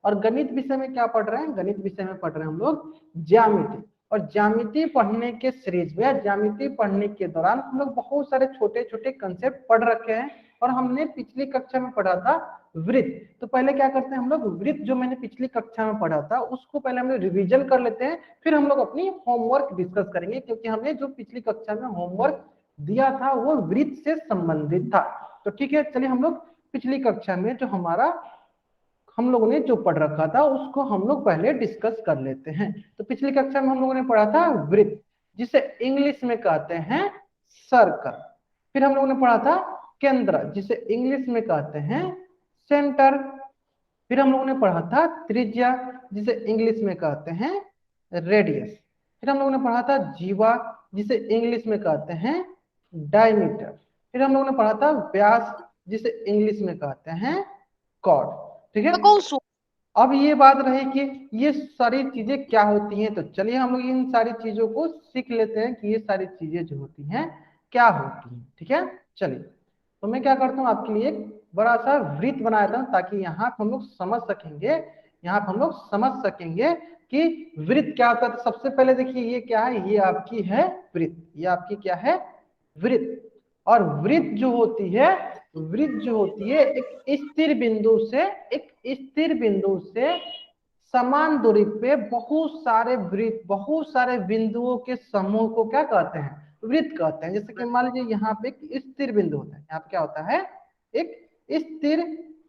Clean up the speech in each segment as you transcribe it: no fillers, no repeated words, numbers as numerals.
और गणित विषय में क्या पढ़ रहे हैं, गणित विषय में पढ़ रहे हैं हम लोग ज्यामिति। और ज्यामिति पढ़ने के सीरीज में, ज्यामिति पढ़ने के दौरान हम लोग बहुत सारे छोटे छोटे कंसेप्ट पढ़ रखे हैं। और हमने पिछली कक्षा में पढ़ा था वृत्त। तो पहले क्या करते हैं हम लोग, वृत्त जो मैंने पिछली कक्षा में पढ़ा था उसको पहले हम लोग रिविजन कर लेते हैं, फिर हम लोग अपनी होमवर्क डिस्कस करेंगे, क्योंकि हमने जो पिछली कक्षा में होमवर्क दिया था वो वृत्त से संबंधित था। तो ठीक है, चलिए हम लोग पिछली कक्षा में जो हमारा हम लोगों ने जो पढ़ रखा था उसको हम लोग पहले डिस्कस कर लेते हैं। तो पिछली कक्षा में हम लोगों ने पढ़ा था वृत्त, जिसे इंग्लिश में कहते हैं सर्कल। फिर हम लोगों ने पढ़ा था केंद्र, जिसे इंग्लिश में कहते हैं सेंटर। फिर हम लोगों ने पढ़ा था त्रिज्या, जिसे इंग्लिश में कहते हैं रेडियस। फिर हम लोगों ने पढ़ा था जीवा, जिसे इंग्लिश में कहते हैं डायमीटर। फिर हम लोगों ने पढ़ा था व्यास, जिसे इंग्लिश में कहते हैं कॉर्ड। ठीक है, अब ये बात रही कि ये सारी चीजें क्या होती हैं। तो चलिए हम लोग इन सारी चीजों को सीख लेते हैं कि ये सारी चीजें जो होती हैं क्या होती हैं। ठीक है, चलिए तो मैं क्या करता हूँ, आपके लिए एक बड़ा सा वृत्त बना देता हूँ ताकि यहाँ हम लोग समझ सकेंगे, यहाँ हम लोग समझ सकेंगे कि वृत्त क्या होता है। तो सबसे पहले देखिए ये क्या है, ये आपकी है वृत्त, ये आपकी क्या है वृत्त। और वृत्त जो होती है, वृत्त जो होती है एक स्थिर बिंदु से, एक स्थिर बिंदु से समान दूरी पे बहुत सारे वृत्त, बहुत सारे बिंदुओं के समूह को क्या कहते हैं, वृत्त कहते हैं। जैसे कि मान लीजिए यहाँ पे एक स्थिर बिंदु होता है, यहाँ पे क्या होता है एक स्थिर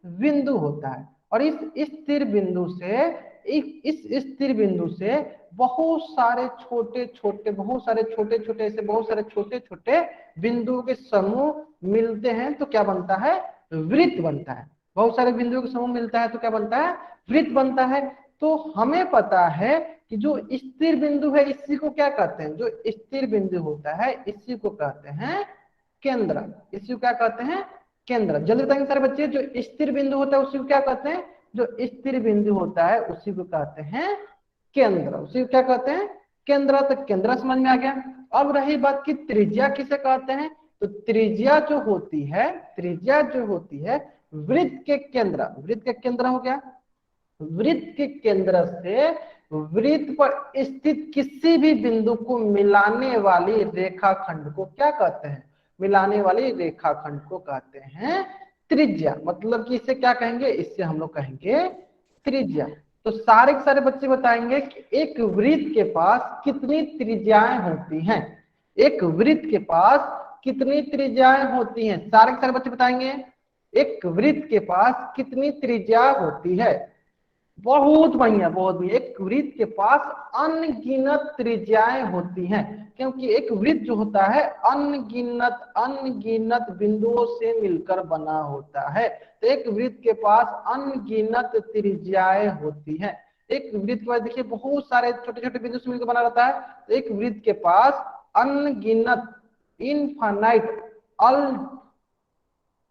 बिंदु होता है। और इस स्थिर बिंदु से, इस स्थिर बिंदु से बहुत सारे छोटे छोटे, बहुत सारे छोटे छोटे, ऐसे बहुत सारे छोटे छोटे बिंदुओं के समूह मिलते हैं तो क्या बनता है, वृत्त बनता है। बहुत सारे बिंदुओं के समूह मिलता है तो क्या बनता है, वृत्त बनता है। तो हमें पता है कि जो स्थिर बिंदु है इसी को क्या कहते हैं, जो स्थिर बिंदु होता है इसी को कहते हैं केंद्र। इसी को क्या कहते हैं, केंद्र। जल्दी बताएंगे सारे बच्चे, जो स्थिर बिंदु होता है उसी को क्या कहते हैं, जो स्थिर बिंदु होता है उसी को कहते हैं केंद्र। उसी को क्या कहते हैं, केंद्र। तो केंद्र समझ में आ गया। अब रही बात की त्रिज्या किसे कहते हैं, तो त्रिज्या जो होती है, त्रिज्या जो होती है वृत्त के केंद्र, वृत्त के केंद्र हो गया, वृत्त के केंद्र से वृत्त पर स्थित किसी भी बिंदु को मिलाने वाली रेखाखंड को क्या कहते हैं, मिलाने वाली रेखाखंड को कहते हैं त्रिज्या। मतलब कि इसे क्या कहेंगे, इससे हम लोग कहेंगे त्रिज्या। तो सारे के सारे बच्चे बताएंगे कि एक वृत्त के पास कितनी त्रिज्याएं होती हैं, एक वृत्त के पास कितनी त्रिज्याएं होती हैं। सारे के सारे बच्चे बताएंगे एक वृत्त के पास कितनी त्रिज्या होती है। बहुत बढ़िया, बहुत बढ़िया। एक वृत्त के पास अनगिनत त्रिज्याएं होती हैं, क्योंकि एक वृत्त जो होता है अनगिनत अनगिनत बिंदुओं से मिलकर बना होता है। तो एक वृत्त के पास अनगिनत त्रिज्याएं होती हैं। एक वृत्त के पास देखिए बहुत सारे छोटे छोटे बिंदु से मिलकर बना रहता है। तो एक वृत्त के पास अनगिनत, इनफाइनाइट,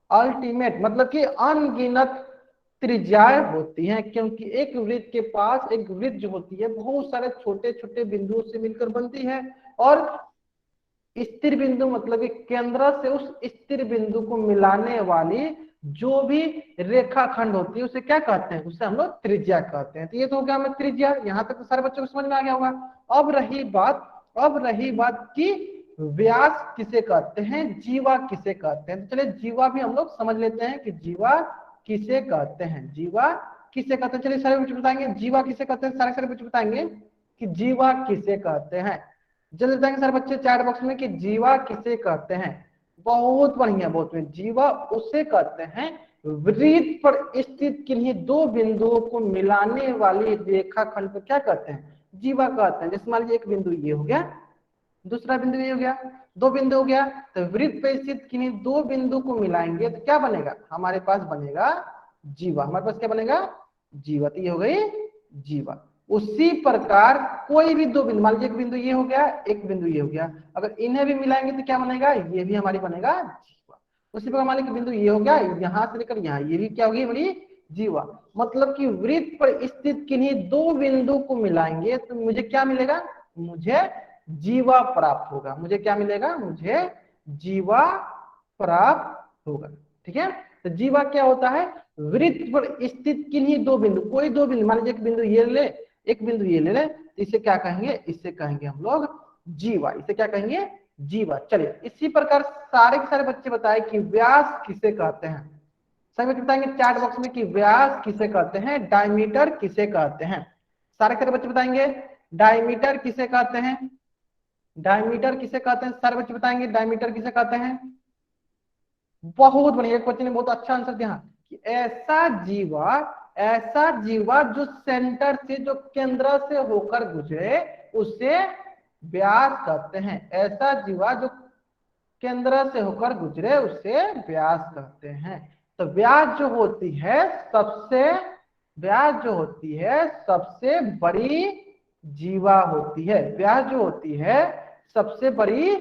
अल्टीमेट मतलब कि अनगिनत त्रिज्याएं होती हैं, क्योंकि एक वृत्त के पास, एक वृत्त जो होती है बहुत सारे छोटे छोटे बिंदुओं से मिलकर बनती है। और स्थिर बिंदु मतलब कि केंद्र से उस स्थिर बिंदु को मिलाने वाली जो भी रेखाखंड होती है उसे क्या कहते हैं, उसे हम लोग त्रिज्या कहते हैं। तो ये तो हो गया हमें त्रिज्या। यहाँ तक तो सारे बच्चों को समझ में आ गया होगा। अब रही बात कि व्यास किसे कहते हैं, जीवा किसे कहते हैं। तो चलिए जीवा भी हम लोग समझ लेते हैं कि जीवा किसे कहते हैं, जीवा किसे कहते हैं। चलिए सारे बच्चे बताएंगे जीवा किसे कहते हैं, सारे बच्चे बताएंगे कि जीवा किसे कहते हैं। जल्दी बताएंगे सारे बच्चे चैट बॉक्स में कि जीवा किसे कहते हैं। बहुत बढ़िया, बहुत बढ़िया। जीवा उसे कहते हैं वृत्त पर स्थित किन्हीं दो बिंदुओं को मिलाने वाली रेखाखंड को क्या कहते हैं, जीवा कहते हैं। जैसे मान लीजिए एक बिंदु ये हो गया, दूसरा बिंदु ये हो गया, दो बिंदु हो गया। तो वृत्त पर स्थित किन्हीं दो बिंदु को मिलाएंगे तो क्या बनेगा, हमारे पास बनेगा जीवा। हमारे पास क्या बनेगा, जीवा। तो ये हो गई जीवा। उसी प्रकार कोई भी दो बिंदु, मान लीजिए एक बिंदु ये हो गया, एक बिंदु ये हो गया, अगर इन्हें भी मिलाएंगे तो क्या बनेगा, ये भी हमारी बनेगा जीवा। उसी प्रकार मान लीजिए बिंदु ये हो गया, यहाँ से लेकर यहाँ, ये भी क्या होगी हमारी जीवा। मतलब कि वृत्त पर स्थित किन्हीं दो बिंदु को मिलाएंगे तो मुझे क्या मिलेगा, मुझे जीवा प्राप्त होगा। मुझे क्या मिलेगा, मुझे जीवा प्राप्त होगा। ठीक है, तो जीवा क्या होता है, वृत्त पर स्थित किन्हीं दो बिंदु, कोई दो बिंदु, मान लीजिए एक बिंदु ये ले, एक बिंदु ये ले, तो इसे क्या कहेंगे, इसे कहेंगे हम लोग जीवा, इसे क्या कहेंगे, जीवा। चलिए इसी प्रकार सारे के सारे बच्चे बताए कि व्यास किसे कहते हैं, सभी बच्चे बताएंगे चैट बॉक्स में कि व्यास किसे कहते हैं, डायमीटर किसे कहते हैं। सारे के सारे बच्चे बताएंगे डायमीटर किसे कहते हैं, डायमीटर किसे कहते हैं, सारे बच्चे बताएंगे डायमीटर किसे कहते हैं। बहुत बढ़िया, एक बच्चे ने बहुत अच्छा आंसर दिया कि ऐसा जीवा जो सेंटर से, जो केंद्र से होकर गुजरे उसे व्यास कहते हैं। ऐसा जीवा जो केंद्र से होकर गुजरे उसे व्यास कहते हैं। तो व्यास जो होती है सबसे, व्यास जो होती है सबसे बड़ी जीवा होती है, व्यास जो होती है सबसे बड़ी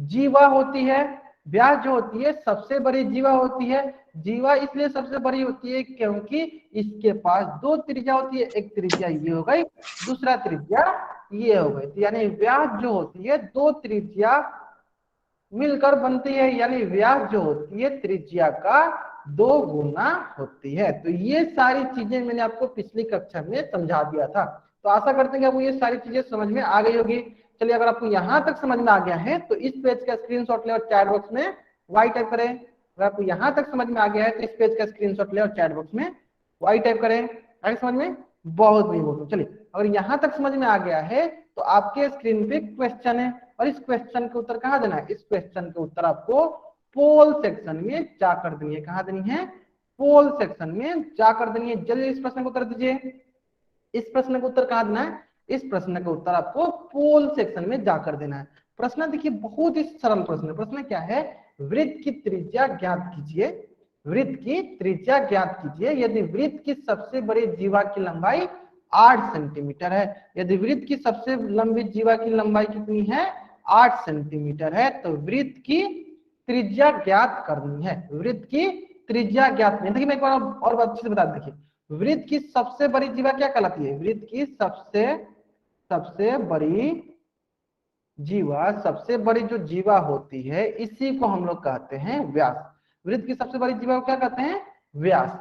जीवा होती है, व्यास जो होती है सबसे बड़ी जीवा होती है। जीवा इसलिए सबसे बड़ी होती है क्योंकि इसके पास दो त्रिज्या होती है, एक त्रिज्या ये हो गई, दूसरा त्रिज्या ये हो गई। तो यानी व्यास जो होती है दो त्रिज्या मिलकर बनती है, यानी व्यास जो होती है त्रिज्या का दो गुना होती है। तो ये सारी चीजें मैंने आपको पिछली कक्षा में समझा दिया था। तो आशा करते हैं कि आपको ये सारी चीजें समझ में आ गई होगी। चलिए अगर आपको यहाँ तक समझ में आ गया है तो इस पेज का स्क्रीनशॉट ले और चैट बॉक्स में वाई टाइप करें। अगर आपको यहाँ तक समझ में आ गया है तो इस पेज का स्क्रीनशॉट ले और चैट बॉक्स में वाई टाइप करें। आगे समझ में, बहुत नहीं बोलूँ। चलिए अगर यहाँ तक समझ में आ गया है तो आपके स्क्रीन पे क्वेश्चन है और इस क्वेश्चन के उत्तर कहाँ देना है, इस क्वेश्चन के उत्तर आपको पोल सेक्शन में जाकर देनी है। कहाँ देनी है, पोल सेक्शन में जाकर देनी है। जल्दी इस प्रश्न का उत्तर दीजिए। इस प्रश्न का उत्तर कहाँ देना है, इस प्रश्न का उत्तर आपको पोल सेक्शन में जाकर देना है। प्रश्न देखिए बहुत ही सरल प्रश्न है। प्रश्न क्या है, वृत्त की त्रिज्या ज्ञात कीजिए, वृत्त की त्रिज्या ज्ञात कीजिए यदि वृत्त की सबसे बड़ी जीवा की लंबाई 8 सेंटीमीटर है। यदि वृत्त की सबसे लंबी जीवा की लंबाई कितनी है, 8 सेंटीमीटर है, तो वृत्त की त्रिज्या ज्ञात करनी है। वृत्त की त्रिज्या ज्ञात करनी है। देखिए मैं एक बार और अच्छे से बता, देखिए वृत्त की सबसे बड़ी जीवा क्या कहलाती है, वृत्त की सबसे सबसे बड़ी जीवा, सबसे बड़ी जो जीवा होती है इसी को हम लोग कहते हैं व्यास। वृत्त की सबसे बड़ी जीवा को क्या कहते हैं, व्यास।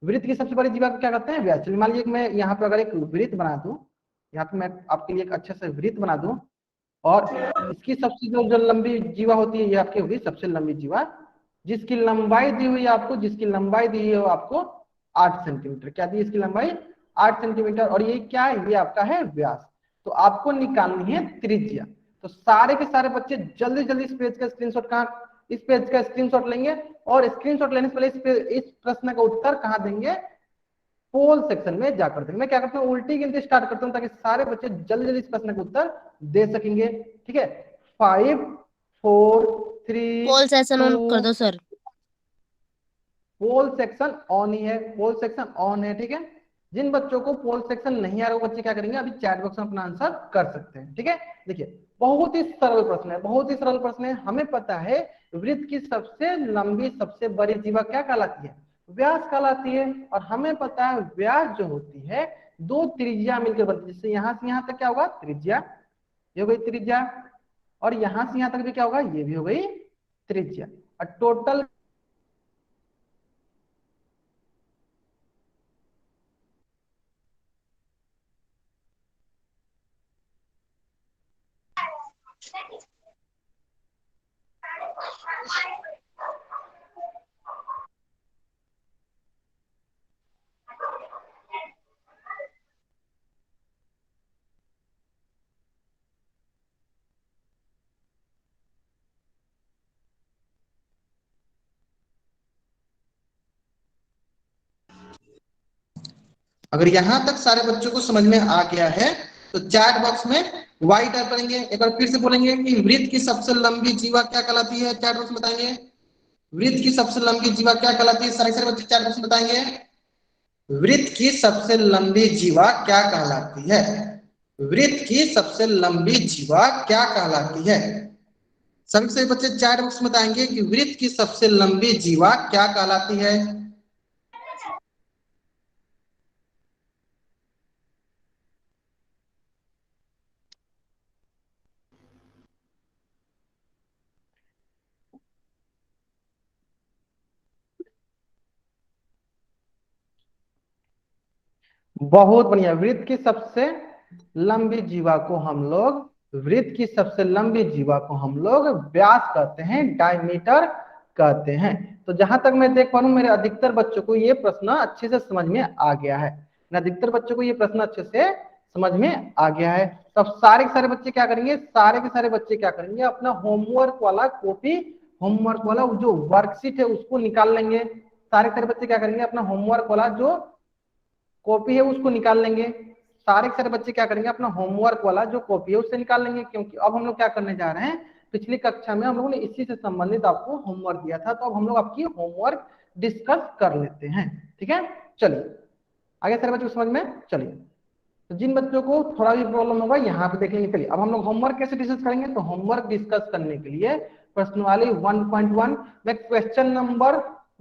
वृत्त की सबसे बड़ी जीवा को क्या कहते हैं, व्यास। चलिए मान लीजिए मैं यहाँ पे अगर एक वृत्त बना दूं, यहाँ पे मैं आपके लिए एक अच्छे से वृत्त बना दूं और इसकी सबसे जो लंबी जीवा होती है ये आपकी होगी सबसे लंबी जीवा, जिसकी लंबाई दी हुई है आपको, जिसकी लंबाई दी है आपको 8 सेंटीमीटर। क्या दी इसकी लंबाई, 8 सेंटीमीटर। और ये क्या है, ये आपका है व्यास। तो आपको निकालनी है त्रिज्या। तो सारे के सारे बच्चे जल्दी जल्दी इस पेज का स्क्रीनशॉट, कहाँ, इस पेज का स्क्रीनशॉट लेंगे और स्क्रीनशॉट लेने से पहले इस प्रश्न का उत्तर कहाँ देंगे, पोल सेक्शन में जाकर देंगे। मैं क्या करता हूँ उल्टी गिनती स्टार्ट करता हूँ ताकि सारे बच्चे जल्दी जल्दी इस प्रश्न का उत्तर दे सकेंगे। ठीक है, 5 4 3 पोल सेशन 2, ऑन कर दो सर। पोल सेक्शन ऑन ही है, पोल सेक्शन ऑन है। ठीक है, जिन बच्चों को पोल सेक्शन नहीं आ रहा वो बच्चे क्या करेंगे, अभी चैट बॉक्स में अपना आंसर कर सकते हैं। ठीक है, देखिए बहुत ही सरल प्रश्न है, बहुत ही सरल प्रश्न है। हमें पता है वृत्त की सबसे लंबी सबसे बड़ी जीवा क्या कहलाती है, व्यास कहलाती है। और हमें पता है व्यास जो होती है दो त्रिज्या मिलकर बनती है। जैसे यहाँ से यहाँ तक क्या होगा, त्रिज्या, ये हो गई त्रिज्या, और यहाँ से यहाँ तक भी क्या होगा, ये भी हो गई त्रिज्या। और टोटल अगर यहां तक सारे बच्चों को समझ में आ गया है तो चैट बॉक्स में वाई टाइप करेंगे। एक बार फिर से बोलेंगे कि वृत्त की सबसे लंबी जीवा क्या कहलाती है, चैट बॉक्स में बताएंगे। वृत्त की सबसे लंबी जीवा क्या कहलाती है, सारे सारे बच्चे चैट बॉक्स में बताएंगे। वृत्त की सबसे लंबी जीवा क्या कहलाती है, वृत्त की सबसे लंबी जीवा क्या कहलाती है। सभी से बच्चे चैट बॉक्स में बताएंगे कि वृत्त की सबसे लंबी जीवा क्या कहलाती है। बहुत बढ़िया। वृत्त की सबसे लंबी जीवा को हम लोग, वृत्त की सबसे लंबी जीवा को हम लोग व्यास कहते हैं, डायमीटर कहते हैं। तो जहां तक मैं देख पा रहा हूं, मेरे अधिकतर बच्चों को ये प्रश्न अच्छे से समझ में आ गया है। अधिकतर बच्चों को ये प्रश्न अच्छे से समझ में आ गया है। तब सारे के सारे बच्चे क्या करेंगे, सारे के सारे बच्चे क्या करेंगे, अपना होमवर्क वाला कॉपी, होमवर्क वाला जो वर्कशीट है उसको निकाल लेंगे। सारे के सारे बच्चे क्या करेंगे, अपना होमवर्क वाला जो कॉपी है उसको निकाल लेंगे। सारे के सारे बच्चे क्या करेंगे, अपना होमवर्क वाला जो कॉपी है उससे निकाल लेंगे, क्योंकि अब हम लोग क्या करने जा रहे हैं, पिछली कक्षा में हम लोगों ने इसी से संबंधित आपको होमवर्क दिया था, तो अब हम लोग आपकी होमवर्क डिस्कस कर लेते हैं। ठीक है, चलिए आगे सारे बच्चों को समझ में। चलिए, तो जिन बच्चों को थोड़ा भी प्रॉब्लम होगा यहाँ पे देख लेंगे। चलिए अब हम लोग होमवर्क कैसे डिस्कस करेंगे, तो होमवर्क डिस्कस करने के लिए प्रश्नावली 1.1 मैं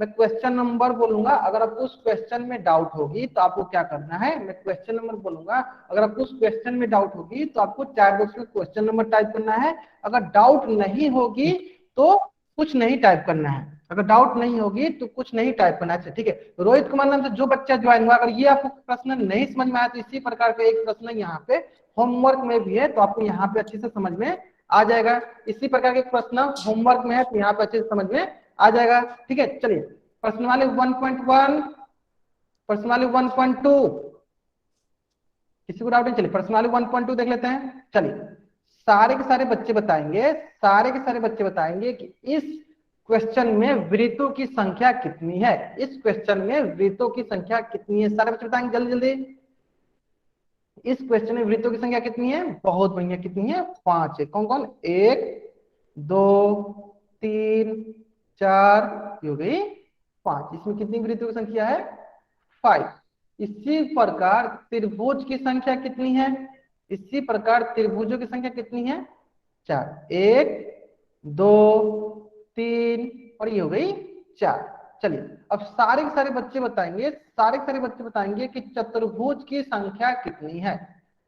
क्वेश्चन नंबर बोलूंगा। अगर आपको उस क्वेश्चन में डाउट होगी तो आपको क्या करना है, मैं क्वेश्चन नंबर बोलूंगा, अगर आपको उस क्वेश्चन में डाउट होगी तो आपको चैट बॉक्स में क्वेश्चन नंबर टाइप करना है। अगर डाउट नहीं होगी तो कुछ नहीं टाइप करना है, अगर डाउट नहीं होगी तो कुछ नहीं टाइप करना है। ठीक है, रोहित कुमार नाम से जो बच्चा ज्वाइन हुआ, अगर ये आपको प्रश्न नहीं समझ में आया तो इसी प्रकार का एक प्रश्न यहाँ पे होमवर्क में भी है, तो आपको यहाँ पे अच्छे से समझ में आ जाएगा। इसी प्रकार के प्रश्न होमवर्क में है तो यहाँ पे अच्छे से समझ में आ जाएगा। ठीक है, चलिए प्रश्नावली 1.1, प्रश्नावली 1.2, किसी को डाउट नहीं, चलिए प्रश्नावली 1.2 देख लेते हैं। चलिए सारे के सारे बच्चे बताएंगे, सारे के सारे बच्चे बताएंगे कि इस क्वेश्चन में वृत्तों की संख्या कितनी है, इस क्वेश्चन में वृत्तों की संख्या कितनी है, सारे बच्चे बताएंगे जल्दी जल्दी। इस क्वेश्चन में वृत्तों की संख्या कितनी है, बहुत बढ़िया, कितनी है, 5 है। कौन कौन, 1 2 3 4, हो गई 5। इसमें कितनी वृत्तों की संख्या है, 5। इसी प्रकार त्रिभुज की संख्या कितनी है, इसी प्रकार त्रिभुजों की संख्या कितनी है, 4। 1 2 3 और ये हो गई 4। चलिए अब सारे के सारे बच्चे बताएंगे, सारे के सारे बच्चे बताएंगे कि चतुर्भुज की संख्या कितनी है,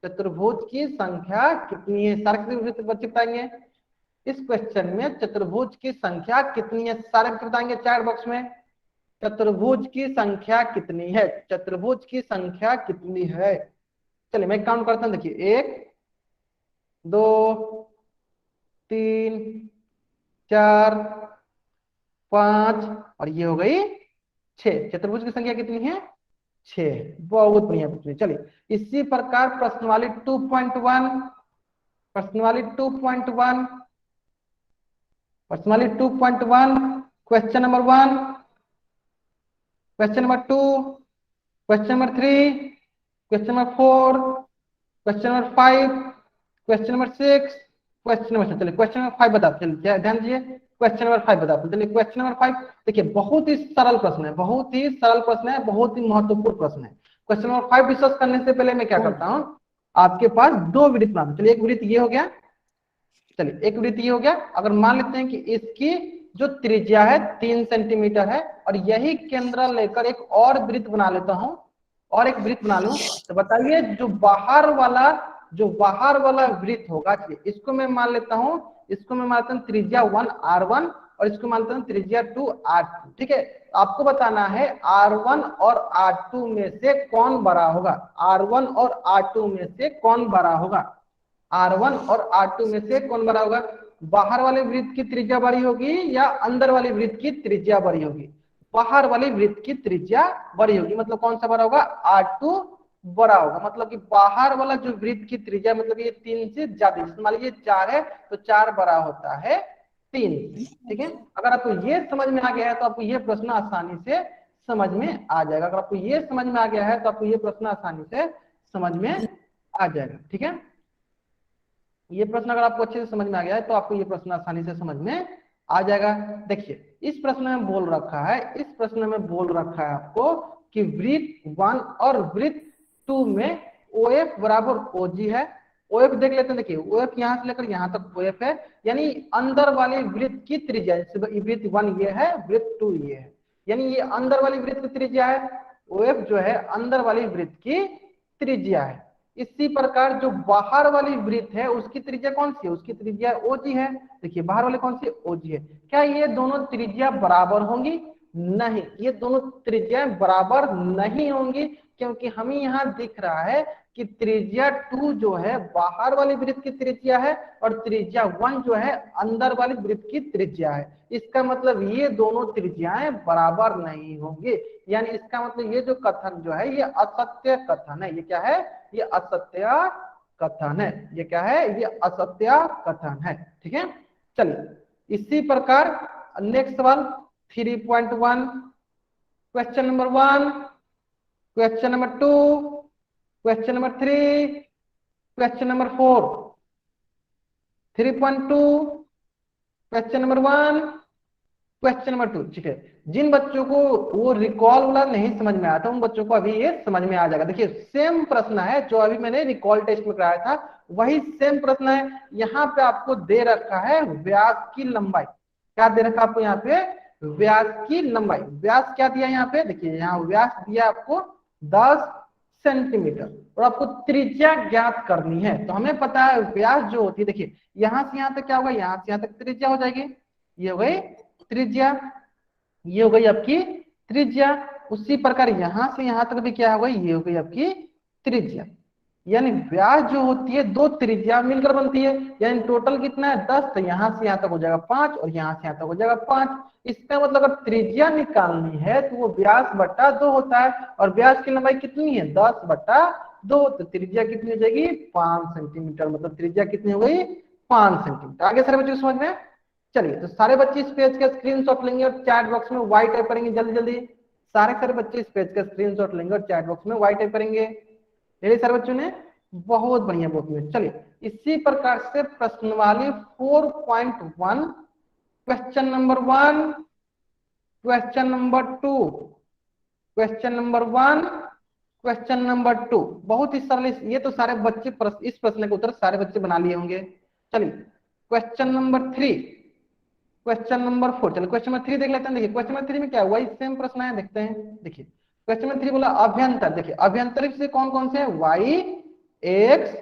चतुर्भुज की संख्या कितनी है, सारे के सारे बच्चे बताएंगे। इस क्वेश्चन में चतुर्भुज की संख्या कितनी है, सारे बच्चे बताएंगे चैट बॉक्स में। चतुर्भुज की संख्या कितनी है, चतुर्भुज की संख्या कितनी है। चलिए मैं काउंट करता हूं, देखिए 1 2 3 4 5 और ये हो गई 6। चतुर्भुज की संख्या कितनी है, 6। बहुत बढ़िया बच्चे। चलिए इसी प्रकार प्रश्नावली 2.1, प्रश्नावली 2.1, प्रश्नावली 2.1, question number 1, question number 2, question number 3, question number 4, question number 5, question number 6, question number 7। चलिए क्वेश्चन नंबर 5 बताओ, चलिए ध्यान दीजिए, क्वेश्चन नंबर 5 बताओ। चलिए क्वेश्चन नंबर 5 देखिए, बहुत ही सरल प्रश्न है, बहुत ही सरल प्रश्न है, बहुत ही महत्वपूर्ण प्रश्न है। क्वेश्चन नंबर 5 डिस्कस करने से पहले मैं क्या करता हूँ, आपके पास दो वृत्त बना। चलिए एक वृत्त ये हो गया, चलिए एक वृत्त ये हो गया। अगर मान लेते हैं कि इसकी जो त्रिज्या है 3 सेंटीमीटर है और यही केंद्र लेकर एक और वृत्त बना लेता हूं, और एक वृत्त बना लूं, तो बताइए जो बाहर वाला वृत्त होगा, चलिए इसको मैं मान लेता हूं, इसको मैं मानता हूं त्रिज्या 1 R1 और इसको मानता हूं त्रिज्या 2 R2। ठीक है, आपको बताना है R1 और R2 में से कौन बड़ा होगा, R1 और R2 में से कौन बड़ा होगा, R1 और R2 में से कौन बड़ा होगा। बाहर वाले वृत्त की त्रिज्या बड़ी होगी या अंदर वाले वृत्त की त्रिज्या बड़ी होगी, बाहर वाले वृत्त की त्रिज्या बड़ी होगी, मतलब कौन सा बड़ा होगा, R2 बड़ा होगा। मतलब कि बाहर वाला जो वृत्त की त्रिज्या, मतलब ये 3 से ज्यादा, मान लीजिए 4 है तो 4 बड़ा होता है 3। ठीक है, अगर आपको ये समझ में आ गया है तो आपको ये प्रश्न आसानी से समझ में आ जाएगा। अगर आपको ये समझ में आ गया है तो आपको ये प्रश्न आसानी से समझ में आ जाएगा। ठीक है, ये प्रश्न अगर आपको अच्छे से समझ में आ गया है तो आपको ये प्रश्न आसानी से समझ में आ जाएगा। देखिए इस प्रश्न में बोल रखा है, इस प्रश्न में बोल रखा है आपको कि वृत्त 1 और वृत्त 2 में OF बराबर OG है। OF देख लेते हैं, देखिए OF यहाँ से लेकर यहाँ तक OF है, यानी अंदर वाले वृत्त की त्रिज्या, वृत्त 1 ये है, वृत्त 2 ये है, यानी ये अंदर वाली वृत्त की त्रिज्या है। OF जो है अंदर वाली वृत्त की त्रिज्या है। इसी प्रकार जो बाहर वाली वृत्त है उसकी त्रिज्या कौन सी है, उसकी त्रिज्या OG है। देखिए बाहर वाले कौन सी, OG है। क्या ये दोनों त्रिज्या बराबर होंगी, नहीं, ये दोनों त्रिज्या बराबर नहीं होंगी, क्योंकि हमें यहाँ दिख रहा है कि त्रिज्या 2 जो है बाहर वाली वृत्त की त्रिज्या है और त्रिज्या 1 जो है अंदर वाली वृत्त की त्रिज्या है। इसका मतलब ये दोनों त्रिज्याएं बराबर नहीं होंगी, यानी इसका मतलब ये जो कथन जो है ये असत्य कथन है। ये क्या है? ये असत्य कथन है। ये क्या है? ये असत्य कथन है। ठीक है, चलिए इसी प्रकार नेक्स्ट सवाल 3.1 question number 1, question number 2, question number 3, question number 4। 3.2 question number 1, question number 2। ठीक है, जिन बच्चों को वो रिकॉल वाला नहीं समझ में आता उन बच्चों को अभी ये समझ में आ जाएगा। देखिए सेम प्रश्न है जो अभी मैंने रिकॉल टेस्ट में कराया था, वही सेम प्रश्न है। यहाँ पे आपको दे रखा है व्यास की लंबाई। क्या दे रखा आपको यहाँ पे? व्यास की लंबाई। व्यास क्या दिया यहाँ पे? देखिए यहाँ व्यास दिया आपको 10 सेंटीमीटर और आपको त्रिज्या ज्ञात करनी है। तो हमें पता है व्यास जो होती है, देखिए यहाँ से यहाँ तक क्या होगा? यहाँ से यहाँ तक त्रिज्या हो जाएगी। ये हो गई त्रिज्या, ये हो गई आपकी त्रिज्या। उसी प्रकार यहां से यहां तक भी क्या हो गई? ये हो गई आपकी त्रिज्या। यानी व्यास जो होती है दो त्रिज्या मिलकर बनती है, यानी टोटल कितना है? 10। तो यहां से यहां तक हो जाएगा 5 और यहां से यहां तक हो जाएगा 5। इसका मतलब अगर त्रिज्या निकालनी है तो वो व्यास बटा 2 होता है और व्यास की लंबाई कितनी है? 10 बटा 2। तो त्रिज्या कितनी हो जाएगी? 5 सेंटीमीटर। मतलब त्रिज्या कितनी हो गई? 5 सेंटीमीटर। आगे सारे बच्चों को समझ में? चलिए तो सारे बच्चे इस पेज का स्क्रीनशॉट लेंगे और चैट बॉक्स में वाई टाइप करेंगे जल्दी जल्दी। सारे बच्चे इस पेज का स्क्रीनशॉट लेंगे और चैट बॉक्स में वाई टाइप करेंगे। मेरे सारे बच्चों ने बहुत बढ़िया बहुत बढ़िया। चलिए इसी प्रकार से प्रश्नवाली 4.1 question number 1, question number 2, question number 1, question number 2। बहुत ही सरल। ये तो सारे बच्चे इस प्रश्न के उत्तर सारे बच्चे बना लिए होंगे। चलिए क्वेश्चन नंबर 3, क्वेश्चन नंबर 4। चलो क्वेश्चन नंबर 3 देख लेते हैं। देखिए क्वेश्चन नंबर 3 में क्या हुआ? सेम प्रश्न है, देखते हैं। देखिए क्वेश्चन नंबर 3 बोला अभ्यंतर। देखिए अभ्यंतर से कौन कौन से हैं? वाई, एक्स,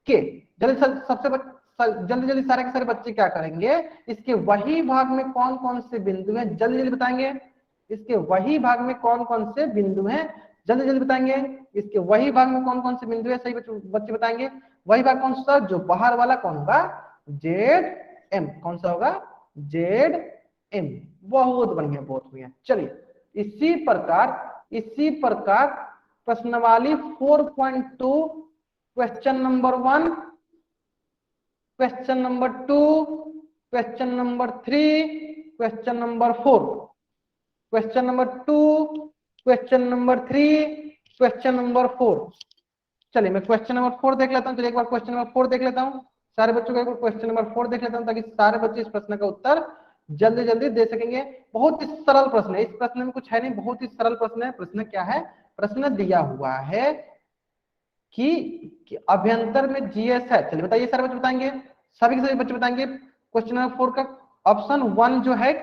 के। जल्दी जल्दी सारे के सारे बच्चे क्या करेंगे? इसके वही भाग में कौन कौन से बिंदु हैं जल्दी जल्दी बताएंगे। इसके वही भाग में कौन कौन से बिंदु हैं जल्दी जल्दी बताएंगे। इसके वही भाग में कौन कौन से बिंदु है सही बच्चे बताएंगे। वही भाग कौन सा? जो बाहर वाला कौन होगा? Z M. कौन सा होगा? Z M. बहुत बढ़िया बहुत बढ़िया। चलिए इसी प्रकार प्रश्नवाली 4.2 question number 1, question number 2, question number 3, question number 4। Question number 2, question number 3, question number 4। चलिए मैं क्वेश्चन नंबर 4 देख लेता हूँ। चलिए एक बार क्वेश्चन नंबर 4 देख लेता हूँ। सारे बच्चों का एक बार क्वेश्चन नंबर 4 देख लेता हूँ ताकि सारे बच्चे इस प्रश्न का उत्तर जल्दी जल्दी दे सकेंगे। बहुत ही सरल प्रश्न है, इस प्रश्न में कुछ है नहीं, बहुत ही सरल प्रश्न है। प्रश्न क्या है? प्रश्न दिया हुआ है कि अभ्यंतर में जीएस है। चलिए बताइए सारे बच्चे बताएंगे, सभी के सभी बच्चे बताएंगे। क्वेश्चन नंबर 4 का ऑप्शन 1 जो है,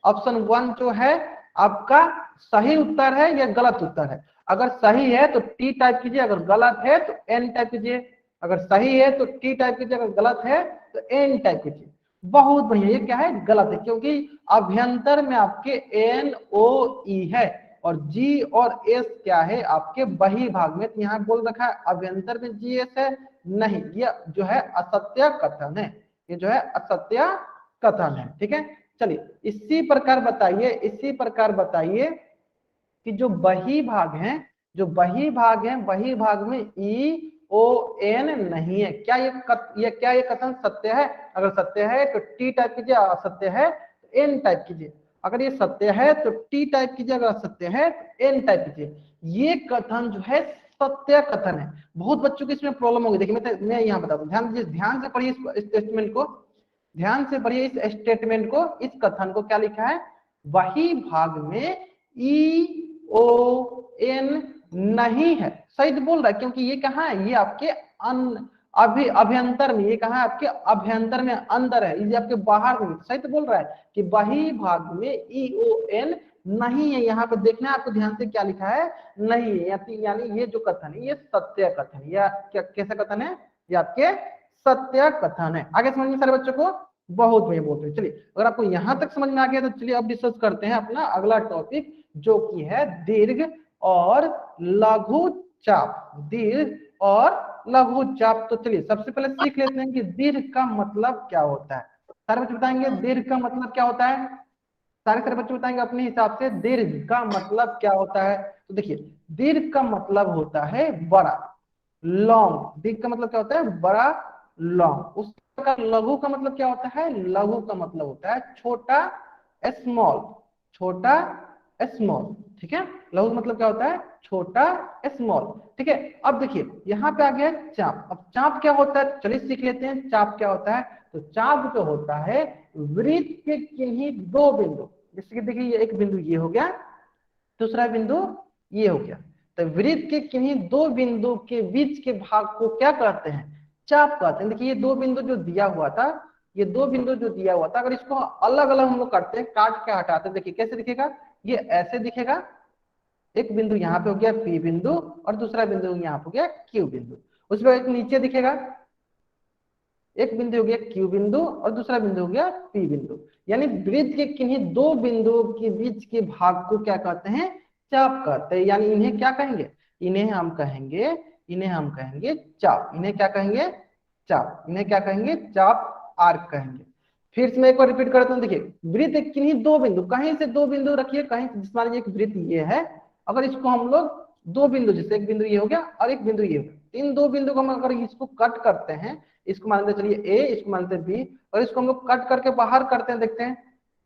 ऑप्शन 1 जो है आपका सही उत्तर है या गलत उत्तर है? अगर सही है तो टी टाइप कीजिए, अगर गलत है तो एन टाइप कीजिए। अगर सही है तो टी टाइप कीजिए, अगर गलत है तो एन टाइप कीजिए। बहुत बढ़िया। ये क्या है? गलत है, क्योंकि अभ्यंतर में आपके एन ओ ई है और जी और एस क्या है? आपके बही भाग में। तो यहाँ बोल रखा है अभ्यंतर में जी एस है, नहीं, ये जो है असत्य कथन है। ये जो है असत्य कथन है। ठीक है, चलिए इसी प्रकार बताइए कि जो बही भाग हैं, बही भाग में ई ओ एन नहीं है। क्या ये कथन सत्य है? अगर सत्य है तो टी टाइप कीजिए, असत्य है तो एन टाइप कीजिए। अगर ये सत्य है तो टी टाइप कीजिए, अगर असत्य है तो एन टाइप कीजिए। ये कथन जो है सत्य कथन है। बहुत बच्चों को इसमें प्रॉब्लम होगी। देखिए मैं यहाँ बता दूं, ध्यान से पढ़िए इस स्टेटमेंट को, ध्यान से पढ़िए इस स्टेटमेंट को। इस कथन को क्या लिखा है? वही भाग में ई ओ एन नहीं है। सही तो बोल रहा है, क्योंकि ये कहाँ है? ये आपके अभ्यंतर में। ये कहाँ है? आपके अभ्यंतर में, अंदर है, ये आपके बाहर में। सही तो बोल रहा है कि वही भाग में ई ओ एन नहीं है। यहाँ पे देखना है आपको ध्यान से, क्या लिखा है? नहीं है। यानी ये जो कथन है ये सत्य कथन है। या कैसा कथन है? ये आपके सत्य कथन है। आगे समझ में सारे बच्चों को? बहुत बढ़िया बहुत बढ़िया। चलिए अगर आपको यहां तक समझ में आ गया तो चलिए अब डिस्कस करते हैं अपना अगला टॉपिक, जो कि है दीर्घ और लघु चाप, दीर्घ और लघु चाप। तो चलिए सबसे पहले सीख लेते हैं कि दीर्घ का मतलब क्या होता है। सारे बच्चे बताएंगे दीर्घ का मतलब क्या होता है। सारे बच्चे बताएंगे अपने हिसाब से दीर्घ का मतलब क्या होता है। तो देखिए दीर्घ का मतलब होता है बड़ा, लॉन्ग। दीर्घ का मतलब क्या होता है, बड़ा, लॉन्ग। उस प्रकार लघु का मतलब क्या होता है, लघु का मतलब होता है छोटा, स्मॉल, छोटा, स्मॉल। ठीक है, लघु का मतलब क्या होता है, छोटा, स्मॉल। ठीक है, अब देखिए यहाँ पे आ गया चाप। अब चाप क्या होता है, चलिए सीख लेते हैं चाप क्या होता है। तो चाप जो होता है वृत्त के किन्हीं दो बिंदु, जैसे कि देखिए ये एक बिंदु ये हो गया, दूसरा बिंदु ये हो गया। तो वृत्त के किन्हीं दो बिंदु के बीच के भाग को क्या कहते हैं, चाप कहते हैं। देखिए ये दो बिंदु जो दिया हुआ था, ये दो बिंदु जो दिया हुआ था, अगर इसको अलग अलग हम लोग करते हैं, काट के हटाते हैं, देखिए कैसे दिखेगा, ये ऐसे दिखेगा। एक बिंदु यहाँ पे हो गया पी बिंदु और दूसरा बिंदु यहाँ पे हो गया क्यू बिंदु। उसमें एक नीचे दिखेगा, एक बिंदु हो गया क्यू बिंदु और दूसरा बिंदु हो गया पी बिंदु। यानी वृत्त के किन्हीं दो बिंदुओं के बीच के भाग को क्या कहते हैं, चाप कहते हैं। यानी इन्हें क्या कहेंगे, इन्हें हम कहेंगे चाप। इन्हें क्या कहेंगे, चाप। इन्हें क्या कहेंगे, चाप आर्क कहेंगे। फिर से मैं एक बार रिपीट करता हूँ। देखिए वृत्त के किन्हीं दो बिंदु, कहीं से दो बिंदु रखिए, कहीं से, मान लीजिए एक वृत्त ये है, अगर इसको हम लोग दो बिंदु, जैसे एक बिंदु ये हो गया और एक बिंदु ये हो गया, इन दो बिंदु को हम अगर इसको कट करते हैं, इसको मानते चलिए ए, इसको मानते बी, और इसको हम लोग कट करके बाहर करते हैं, देखते हैं,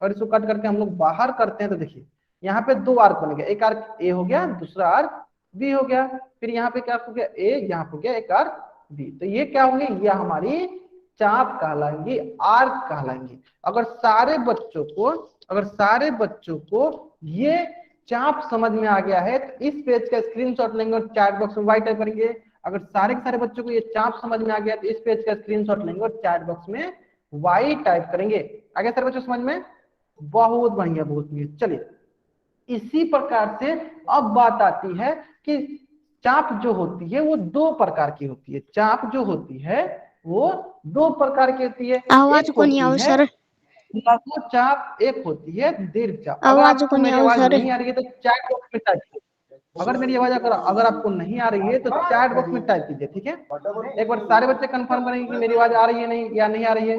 और इसको कट करके हम लोग बाहर करते हैं, तो देखिए यहाँ पे दो आर्क बन गया, एक आर्क ए हो गया, दूसरा आर्क बी हो गया। फिर यहाँ पे क्या हो गया, ए, यहाँ हो गया एक आर्क बी। तो ये क्या होंगे, ये हमारी चाप कहलाएंगी, आर्क कहलाएंगी। अगर सारे बच्चों को ये चाप समझ में आ गया है तो इस पेज का स्क्रीनशॉट लेंगे और चैट बॉक्स में वाई टाइप करेंगे। अगर सारे के सारे बच्चों को ये चाप समझ में आ गया तो इस पेज का स्क्रीनशॉट लेंगे और चैट बॉक्स में वाई टाइप करेंगे। आगे सारे बच्चों समझ में, बहुत बढ़िया, बहुत बढ़िया। चलिए इसी प्रकार से अब बात आती है कि चाप जो होती है वो दो प्रकार की होती है। चाप जो होती है वो दो प्रकार की होती है। आवाज एक को नहीं आओ होती है सर, लघु चाप, एक होती है दीर्घ चाप। अगर आवाज आपको को नहीं मेरी आओ आवाज सर। नहीं आ रही है तो चैट बॉक्स में टाइप कीजिए। अगर मेरी आवाज अगर आपको नहीं आ रही है तो चैट बॉक्स में टाइप कीजिए। ठीक है, एक बार सारे बच्चे कंफर्म करेंगे कि मेरी आवाज आ रही है नहीं या नहीं आ रही है।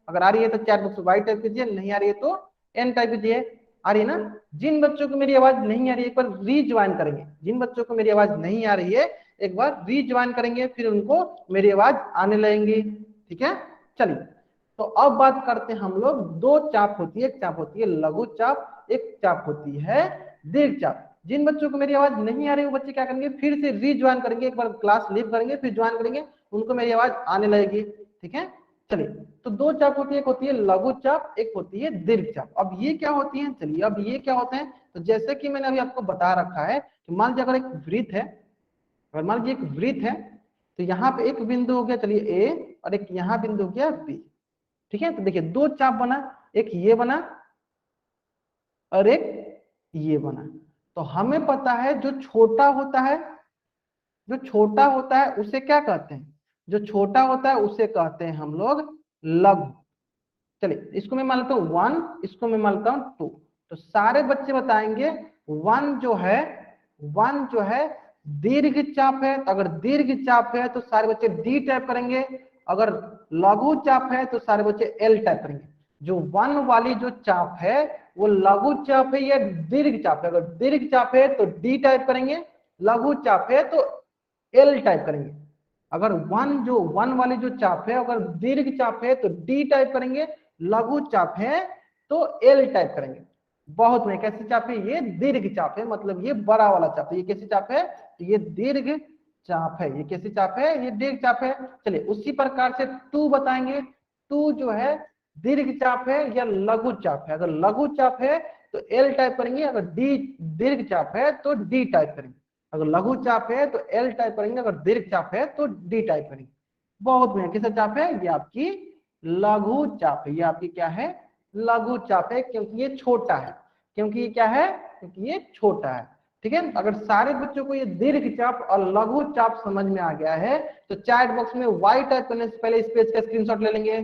अगर आ रही है तो चैट बॉक्स में वाई टाइप कीजिए, नहीं आ रही है तो एन टाइप कीजिए। आ रही है ना। जिन बच्चों को मेरी आवाज नहीं आ रही है एक बार रीज्वाइन करेंगे, जिन बच्चों को मेरी आवाज नहीं आ रही है एक बार रीज्वाइन करेंगे, फिर उनको मेरी आवाज आने लगेंगी। ठीक है, चलिए तो अब बात करते हैं हम लोग, दो चाप होती है, एक चाप होती है लघु चाप, एक चाप होती है दीर्घ चाप। जिन बच्चों को मेरी आवाज नहीं आ रही वो बच्चे क्या करेंगे, फिर से रीज्वाइन करेंगे, एक बार क्लास लीव करेंगे फिर ज्वाइन करेंगे, उनको मेरी आवाज आने लगेगी। ठीक है, चलिए तो दो चाप होती है, एक होती है लघु चाप, एक होती है दीर्घ चाप। अब ये क्या होती है, चलिए अब ये क्या होते हैं, तो जैसे कि मैंने अभी आपको बता रखा है कि मान लीजिए अगर एक वृत्त है, अगर मान लीजिए एक वृत्त है, तो यहाँ पे एक बिंदु हो गया चलिए ए और एक यहाँ बिंदु हो गया बी। ठीक है, तो देखिए दो चाप बना, एक ये बना और एक ये बना। तो हमें पता है जो छोटा होता है, जो छोटा होता है उसे क्या कहते हैं, जो छोटा होता है उसे कहते हैं हम लोग लघु। चलिए इसको मैं मान लेता हूँ 1, इसको मैं मान लेता हूँ 2। तो सारे बच्चे बताएंगे 1 जो है दीर्घ चाप है। तो अगर दीर्घ चाप है तो सारे बच्चे डी टाइप करेंगे, अगर लघु चाप है तो सारे बच्चे एल टाइप करेंगे। जो 1 वाली जो चाप है वो लघु चाप है या दीर्घ चाप है। अगर दीर्घ चाप है तो डी टाइप करेंगे, लघु चाप है तो एल टाइप करेंगे। अगर 1 वाली जो चाप है अगर दीर्घ चाप है तो डी टाइप करेंगे, लघु चाप है तो एल टाइप करेंगे। बहुत में कैसी चाप है, ये दीर्घ चाप है, मतलब ये बड़ा वाला चाप है। ये कैसी चाप है, तो ये दीर्घ चाप है। ये कैसी चाप है, ये दीर्घ चाप है। चलिए उसी प्रकार से 2 बताएंगे, 2 जो है दीर्घ चाप है या लघु चाप है। अगर लघु चाप है तो एल टाइप करेंगे, अगर डी दीर्घ चाप है तो डी टाइप करेंगे। अगर लघु चाप है तो एल टाइप करेंगे, अगर दीर्घ चाप है तो डी टाइप करेंगे। बहुत बढ़िया, किसका चाप है, ये आपकी लघु चाप है। ये आपकी क्या है, लघु चाप है, क्योंकि ये छोटा है। क्योंकि ये क्या है, क्योंकि ये छोटा है। ठीक है, अगर सारे बच्चों को ये दीर्घ चाप और लघु चाप समझ में आ गया है तो चैट बॉक्स में वाई टाइप करने से पहले इस पेज का स्क्रीनशॉट ले लेंगे।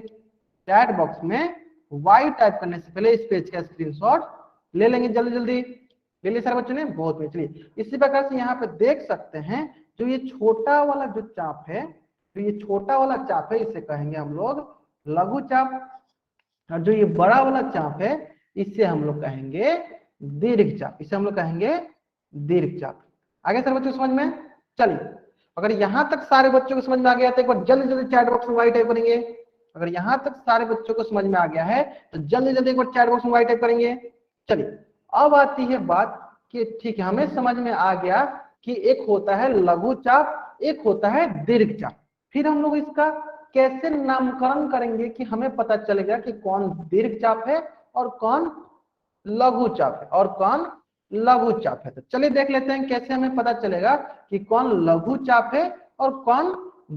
चैट बॉक्स में वाई टाइप करने से पहले इस पेज का स्क्रीनशॉट ले लेंगे, जल्दी जल्दी ले लिए सारे बच्चों ने। बहुत चलिए इसी प्रकार से यहाँ पे देख सकते हैं जो ये छोटा वाला जो चाप है, तो ये छोटा वाला चाप है इसे कहेंगे हम लोग लघु चाप, और जो ये बड़ा वाला चाप है इसे हम लोग कहेंगे दीर्घ चाप, इसे हम लोग कहेंगे दीर्घ चाप। आगे सर बच्चों समझ में? चलिए, अगर यहां तक सारे बच्चों को समझ में आ गया तो एक बार जल्दी जल्दी चैट बॉक्स में वाई टाइप करेंगे। अगर यहां तक सारे बच्चों को समझ में आ गया है तो जल्दी जल्दी एक बार चैट बॉक्स में वाई टाइप करेंगे। चलिए, अब आती है बात कि ठीक है, हमें समझ में आ गया कि एक होता है लघु चाप, एक होता है दीर्घ चाप। फिर हम लोग इसका कैसे नामकरण करेंगे कि हमें पता चलेगा कि कौन दीर्घ चाप है और कौन लघु चाप है और कौन लघु चाप है। तो चलिए देख लेते हैं कैसे हमें पता चलेगा कि कौन लघु चाप है और कौन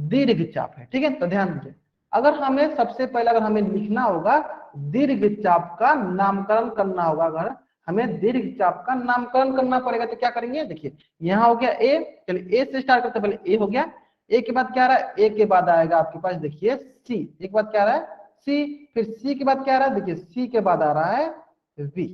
दीर्घ चाप है। ठीक है, तो ध्यान दीजिए, अगर हमें सबसे पहले अगर हमें लिखना होगा दीर्घ चाप का नामकरण करना होगा, अगर हमें दीर्घ चाप का नामकरण करना पड़ेगा तो क्या करेंगे? देखिए, यहाँ हो गया ए, चलिए ए से स्टार्ट करते हैं। पहले ए हो गया, ए के बाद क्या आ रहा है? ए के बाद आएगा आपके पास देखिए सी, एक बाद क्या आ रहा है? सी, फिर सी के बाद क्या आ रहा है? देखिए सी के बाद आ रहा है वी,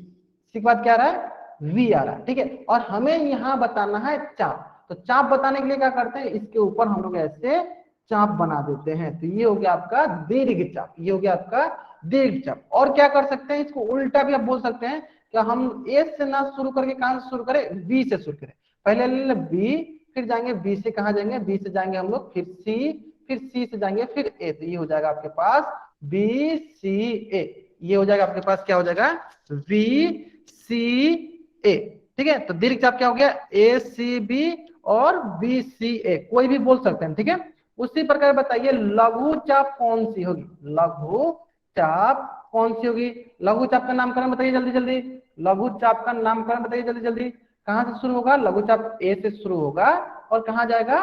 सी के बाद क्या आ रहा है? वी आ रहा है। ठीक है, और हमें यहाँ बताना है चाप, तो चाप बताने के लिए क्या करते हैं? इसके ऊपर हम लोग ऐसे चाप बना देते हैं, तो ये हो गया आपका दीर्घ चाप, ये हो गया आपका दीर्घ चाप। और क्या कर सकते हैं? इसको उल्टा भी आप बोल सकते हैं कि हम ए से ना शुरू करके कहां से शुरू करें? बी से शुरू करें। पहले ले ले बी, फिर जाएंगे बी से कहां जाएंगे? बी से जाएंगे हम लोग फिर सी, फिर सी से जाएंगे फिर ए, तो ये हो जाएगा आपके पास बी सी ए, ये हो जाएगा आपके पास क्या हो जाएगा? वी सी ए। ठीक है, तो दीर्घ चाप क्या हो गया? ए सी बी और बी सी ए, कोई भी बोल सकते हैं। ठीक है, उसी प्रकार बताइए लघु चाप कौन सी होगी? लघु चाप कौन सी होगी? लघु चाप का नामकरण बताइए जल्दी जल्दी, लघु चाप का नामकरण बताइए जल्दी जल्दी। कहां से शुरू होगा? लघु चाप ए से शुरू होगा और कहां जाएगा?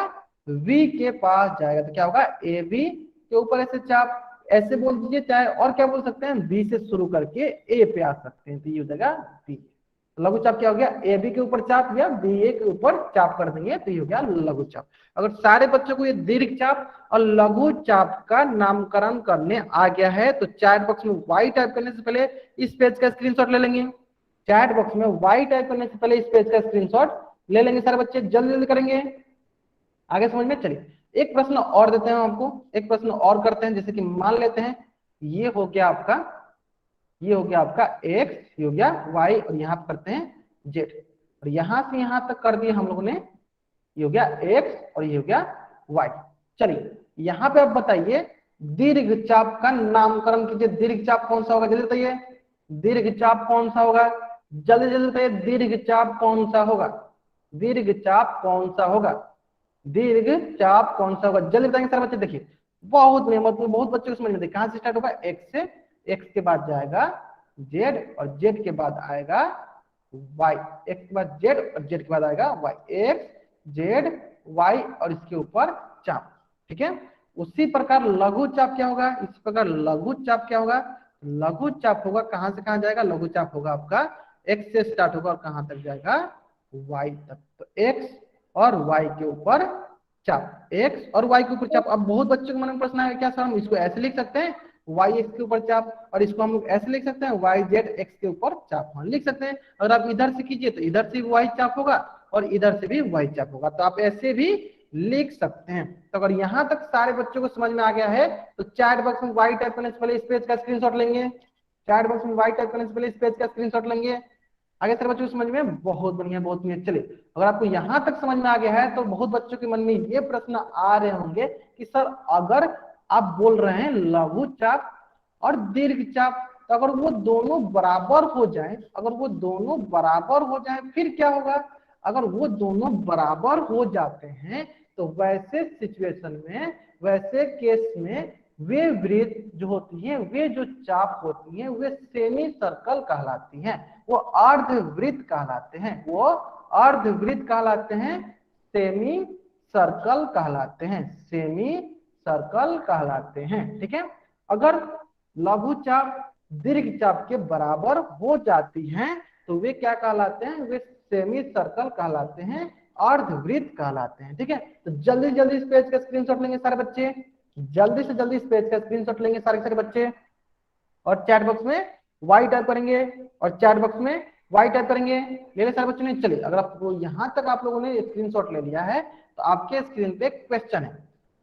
वी के पास जाएगा, तो क्या होगा? ए बी के ऊपर ऐसे चाप, ऐसे बोल दीजिए, चाहे और क्या बोल सकते हैं? बी से शुरू करके ए पे आ सकते हैं, तो ये हो जाएगा बी। लघु चाप क्या हो गया? ए बी के ऊपर चाप या बी ए के ऊपर चाप कर देंगे, तो ये हो गया लघु चाप। अगर सारे बच्चों को ये दीर्घ चाप और लघु चाप का नामकरण करने आ गया है तो चैट बॉक्स में वाई टाइप करने से पहले इस पेज का स्क्रीनशॉट ले लेंगे। चैट बॉक्स में वाई टाइप करने से पहले इस पेज का स्क्रीनशॉट ले लेंगे सारे बच्चे, जल्दी जल्दी करेंगे। आगे समझ में? चलिए, एक प्रश्न और देते हैं आपको, एक प्रश्न और करते हैं। जैसे कि मान लेते हैं ये हो गया आपका, ये हो गया आपका x, ये हो गया y, और यहाँ पर करते हैं z, और यहाँ से यहाँ तक कर दिए हम लोगों ने, ये हो गया x और ये हो गया y। चलिए, यहाँ पे आप बताइए दीर्घ चाप का नामकरण कीजिए। दीर्घ चाप कौन सा होगा? जल्दी बताइए, दीर्घ चाप कौन सा होगा? जल्दी जल्दी बताइए, दीर्घ चाप कौन सा होगा? दीर्घ चाप कौन सा होगा? दीर्घ चाप कौन सा होगा? जल्दी बताएंगे सारे बच्चे। देखिए, बहुत मतलब बहुत बच्चों को समझ में, कहां से स्टार्ट होगा? x से, x के बाद जाएगा z और z के बाद आएगा y, x के बाद z और z के बाद आएगा y, x z y और इसके ऊपर चाप। ठीक है, उसी प्रकार लघु चाप क्या होगा? इसी प्रकार लघु चाप क्या होगा? लघु चाप होगा कहां से कहां जाएगा? लघु चाप होगा आपका x से स्टार्ट होगा और कहां तक जाएगा? y तक। तो x और y के ऊपर चाप, x और y के ऊपर चाप। अब बहुत बच्चों के मन में प्रश्न है, क्या सर हम इसको ऐसे लिख सकते हैं y x के ऊपर चाप, और इसको हम लोग ऐसे लिख सकते हैं y z x के ऊपर चाप? हाँ, लिख सकते हैं। अगर आप इधर से कीजिए तो इधर से भी y चाप होगा और इधर से भी y चाप होगा, तो आप ऐसे भी लिख सकते हैं। तो अगर यहाँ तक सारे बच्चों को समझ में आ गया है तो चैट बॉक्स में y टाइप करने से पहले इस पेज का स्क्रीनशॉट लेंगे। चैट बॉक्स में y टाइप करने से पहले इस पेज का स्क्रीनशॉट लेंगे। आगे सारे बच्चों को समझ में? बहुत बढ़िया, बहुत बढ़िया। चलिए, अगर आपको यहाँ तक समझ में आ गया है तो बहुत बच्चों के मन में ये प्रश्न आ रहे होंगे कि सर अगर आप बोल रहे हैं लघु चाप और दीर्घ चाप, तो अगर वो दोनों बराबर हो जाए, अगर वो दोनों बराबर हो जाए फिर क्या होगा? अगर वो दोनों बराबर हो जाते हैं तो वैसे सिचुएशन में, वैसे केस में वे वृत्त जो होती है, वे जो चाप होती है, वे सेमी सर्कल कहलाती हैं, वो अर्धवृत्त कहलाते हैं, वो अर्धवृत्त कहलाते हैं, सेमी सर्कल कहलाते हैं, सेमी सर्कल कहलाते हैं। ठीक है, अगर लघु चाप दीर्घ चाप के बराबर हो जाती हैं तो वे क्या कहलाते हैं? वे सेमी सर्कल कहलाते हैं, अर्धवृत्त कहलाते हैं। ठीक है, तो जल्दी जल्दी इस पेज का स्क्रीनशॉट लेंगे सारे बच्चे, जल्दी से जल्दी इस पेज का स्क्रीनशॉट लेंगे सारे बच्चे, और चैट बॉक्स में वाई टाइप करेंगे, और चैट बॉक्स में वाई टाइप करेंगे। ले सारे बच्चों ने। चलिए, अगर आपको यहाँ तक आप लोगों ने स्क्रीनशॉट ले लिया है तो आपके स्क्रीन पे एक क्वेश्चन है,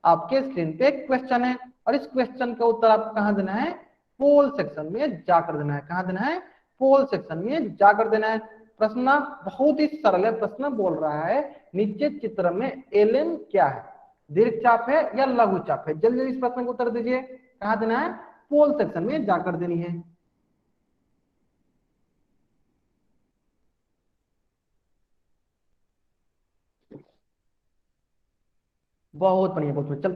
आपके स्क्रीन पे एक क्वेश्चन है, और इस क्वेश्चन का उत्तर आपको कहाँ देना है, पोल सेक्शन में जाकर देना है। कहाँ देना है, पोल सेक्शन में जाकर देना है। प्रश्न बहुत ही सरल है। प्रश्न बोल रहा है नीचे चित्र में एलएम क्या है, दीर्घ चाप है या लघु चाप है। जल्दी जल्दी इस प्रश्न को उत्तर दीजिए। कहाँ देना है, पोल सेक्शन में जाकर देनी है। बहुत बढ़िया, बहुत बढ़िया। चल